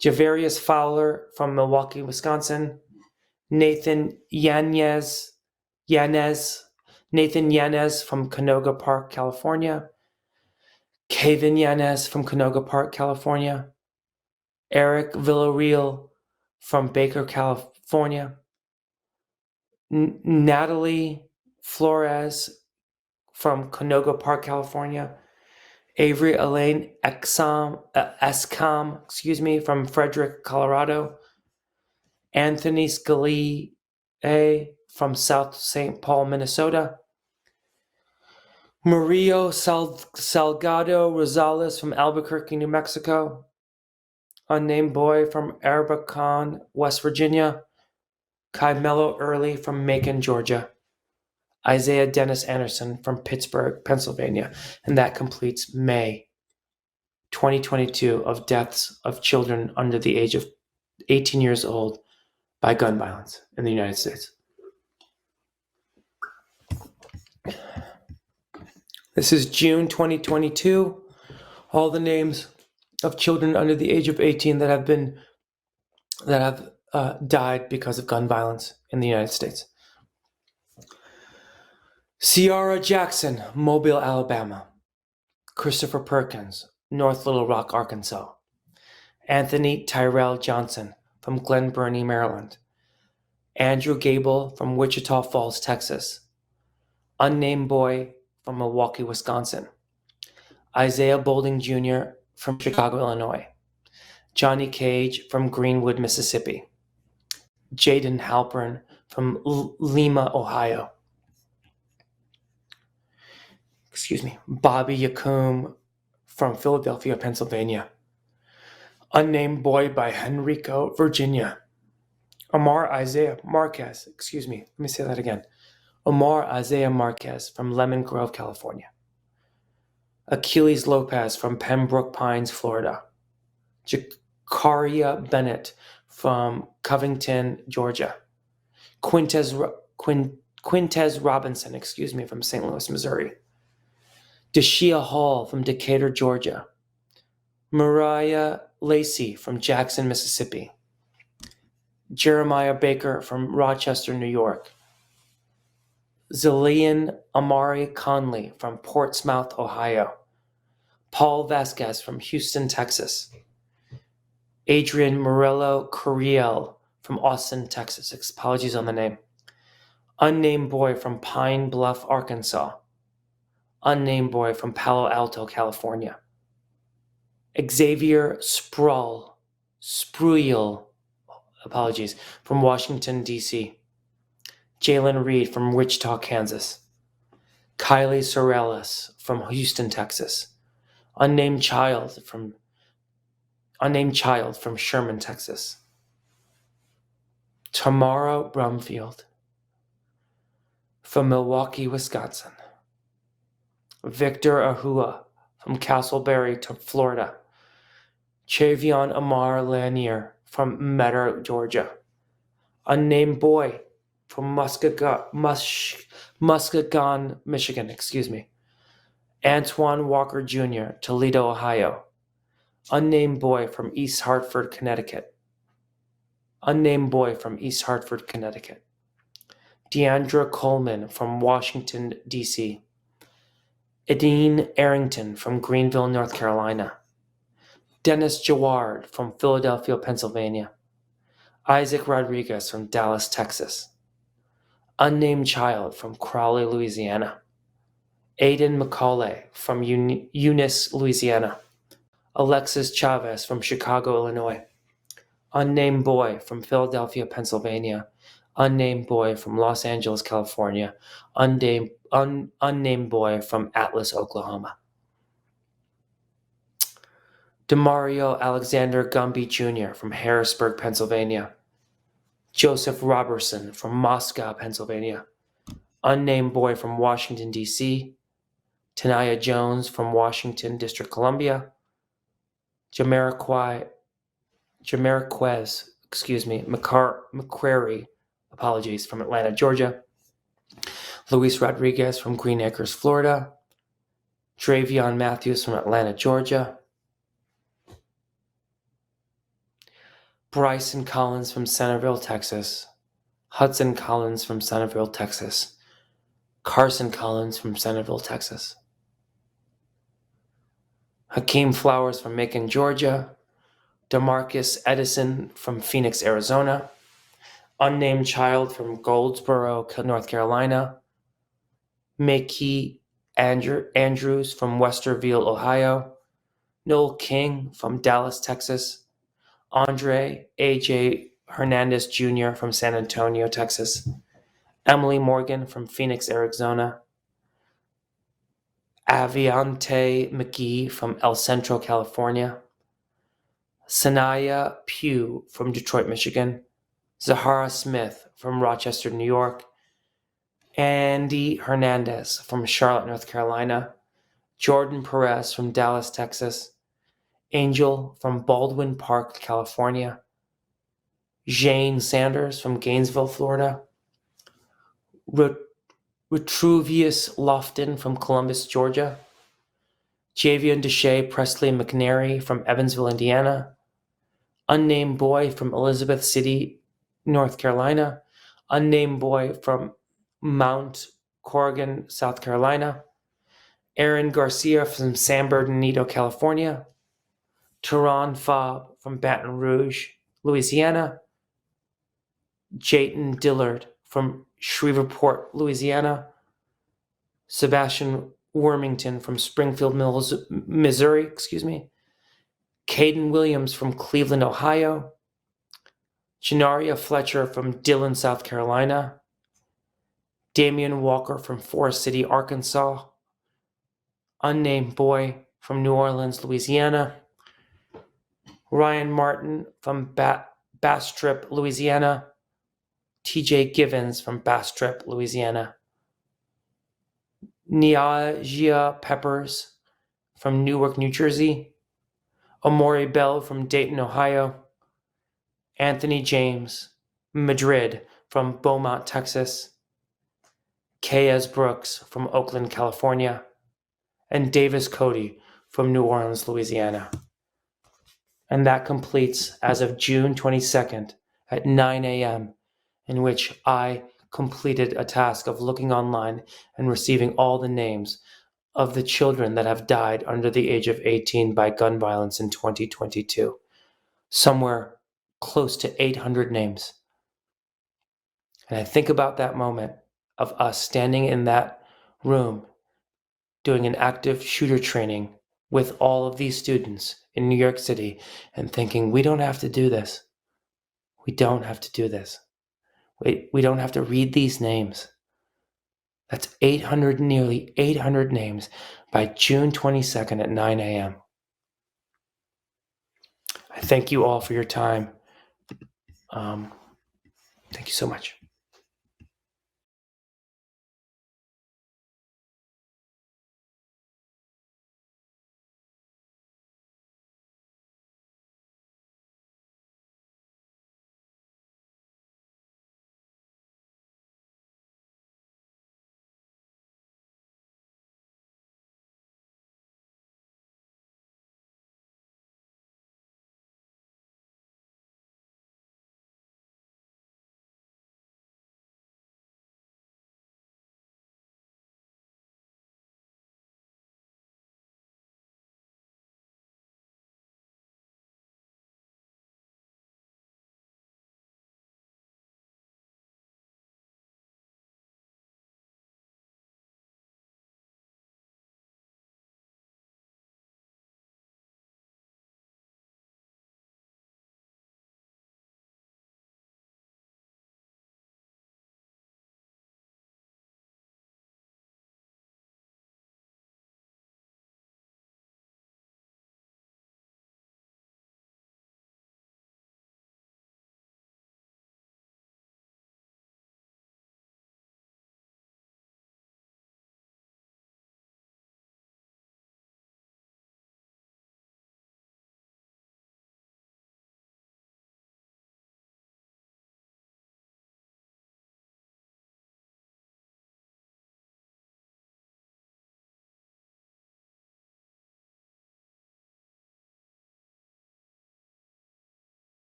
Javarius Fowler from Milwaukee, Wisconsin. Nathan Yanez from Canoga Park, California. Kevin Yanez from Canoga Park, California. Eric Villarreal from Baker, California. Natalie Flores from Canoga Park, California. Avery Elaine Escom, from Frederick, Colorado. Anthony Scalia from South St. Paul, Minnesota. Mario Salgado Rosales from Albuquerque, New Mexico. Unnamed boy from Arbacon, West Virginia. Kymelo Early from Macon, Georgia. Isaiah Dennis Anderson from Pittsburgh, Pennsylvania. And that completes May 2022 of deaths of children under the age of 18 years old by gun violence in the United States. This is June 2022. All the names of children under the age of 18 that have died because of gun violence in the United States. Ciara Jackson, Mobile, Alabama. Christopher Perkins, North Little Rock, Arkansas. Anthony Tyrell Johnson from Glen Burnie, Maryland. Andrew Gable from Wichita Falls, Texas. Unnamed boy from Milwaukee, Wisconsin. Isaiah Boulding Jr. from Chicago, Illinois. Johnny Cage from Greenwood, Mississippi. Jaden Halpern from Lima, Ohio. Bobby Yacum from Philadelphia, Pennsylvania. Unnamed boy by Henrico, Virginia. Omar Isaiah Marquez from Lemon Grove, California. Achilles Lopez from Pembroke Pines, Florida. Jakaria Bennett from Covington, Georgia. Quintez Robinson, from St. Louis, Missouri. Deshia Hall from Decatur, Georgia. Mariah Lacey from Jackson, Mississippi. Jeremiah Baker from Rochester, New York. Zillian Amari Conley from Portsmouth, Ohio. Paul Vasquez from Houston, Texas. Adrian Morello Curiel from Austin, Texas. Apologies on the name. Unnamed boy from Pine Bluff, Arkansas. Unnamed boy from Palo Alto, California. Xavier Spruill, from Washington, D.C. Jalen Reed from Wichita, Kansas. Kylie Sorellis from Houston, Texas. Unnamed child from Sherman, Texas. Tamara Brumfield from Milwaukee, Wisconsin. Victor Ahua from Castleberry, Florida. Chavion Amar Lanier from Metter, Georgia. Unnamed boy from Muskegon, Michigan. Antoine Walker Jr., Toledo, Ohio. Unnamed boy from East Hartford, Connecticut. Deandra Coleman from Washington, D.C. Edine Arrington from Greenville, North Carolina. Dennis Jaward from Philadelphia, Pennsylvania. Isaac Rodriguez from Dallas, Texas. Unnamed child from Crowley, Louisiana. Aiden McCauley from Eunice, Louisiana. Alexis Chavez from Chicago, Illinois. Unnamed boy from Philadelphia, Pennsylvania. Unnamed boy from Los Angeles, California. Unnamed boy from Atlas, Oklahoma. Demario Alexander Gumby Jr. from Harrisburg, Pennsylvania. Joseph Robertson from Moscow, Pennsylvania. Unnamed boy from Washington, D.C. Tanaya Jones from Washington, District Columbia, Jamariquez, McQuarrie, apologies, from Atlanta, Georgia, Luis Rodriguez from Green Acres, Florida, Dravion Matthews from Atlanta, Georgia, Bryson Collins from Centerville, Texas, Hudson Collins from Centerville, Texas, Carson Collins from Centerville, Texas, Hakeem Flowers from Macon, Georgia, DeMarcus Edison from Phoenix, Arizona, unnamed child from Goldsboro, North Carolina, Makee Andrews from Westerville, Ohio, Noel King from Dallas, Texas, Andre A.J. Hernandez Jr. from San Antonio, Texas, Emily Morgan from Phoenix, Arizona, Aviante McGee from El Centro, California, Sanaya Pugh from Detroit, Michigan, Zahara Smith from Rochester, New York, Andy Hernandez from Charlotte, North Carolina, Jordan Perez from Dallas, Texas, Angel from Baldwin Park, California, Jane Sanders from Gainesville, Florida, Retruvius Lofton from Columbus, Georgia, Javion Deshay Presley McNary from Evansville, Indiana, unnamed boy from Elizabeth City, North Carolina, unnamed boy from Mount Corrigan, South Carolina, Aaron Garcia from San Bernardino, California, Teron Fobb from Baton Rouge, Louisiana, Jayton Dillard from Shreveport, Louisiana, Sebastian Wormington from Springfield Mills, Missouri, Caden Williams from Cleveland, Ohio, Janaria Fletcher from Dillon, South Carolina, Damian Walker from Forest City, Arkansas, unnamed boy from New Orleans, Louisiana, Ryan Martin from Bastrop, Louisiana, TJ Givens from Bastrop, Louisiana, Niagia Peppers from Newark, New Jersey, Amori Bell from Dayton, Ohio, Anthony James Madrid from Beaumont, Texas, K.S. Brooks from Oakland, California, and Davis Cody from New Orleans, Louisiana. And that completes as of June 22nd at 9 a.m., in which I completed a task of looking online and receiving all the names of the children that have died under the age of 18 by gun violence in 2022. Somewhere close to 800 names. And I think about that moment of us standing in that room doing an active shooter training with all of these students in New York City and thinking, we don't have to do this. We don't have to do this. We don't have to read these names. That's 800, nearly 800 names by June 22nd at 9 a.m. I thank you all for your time. Thank you so much.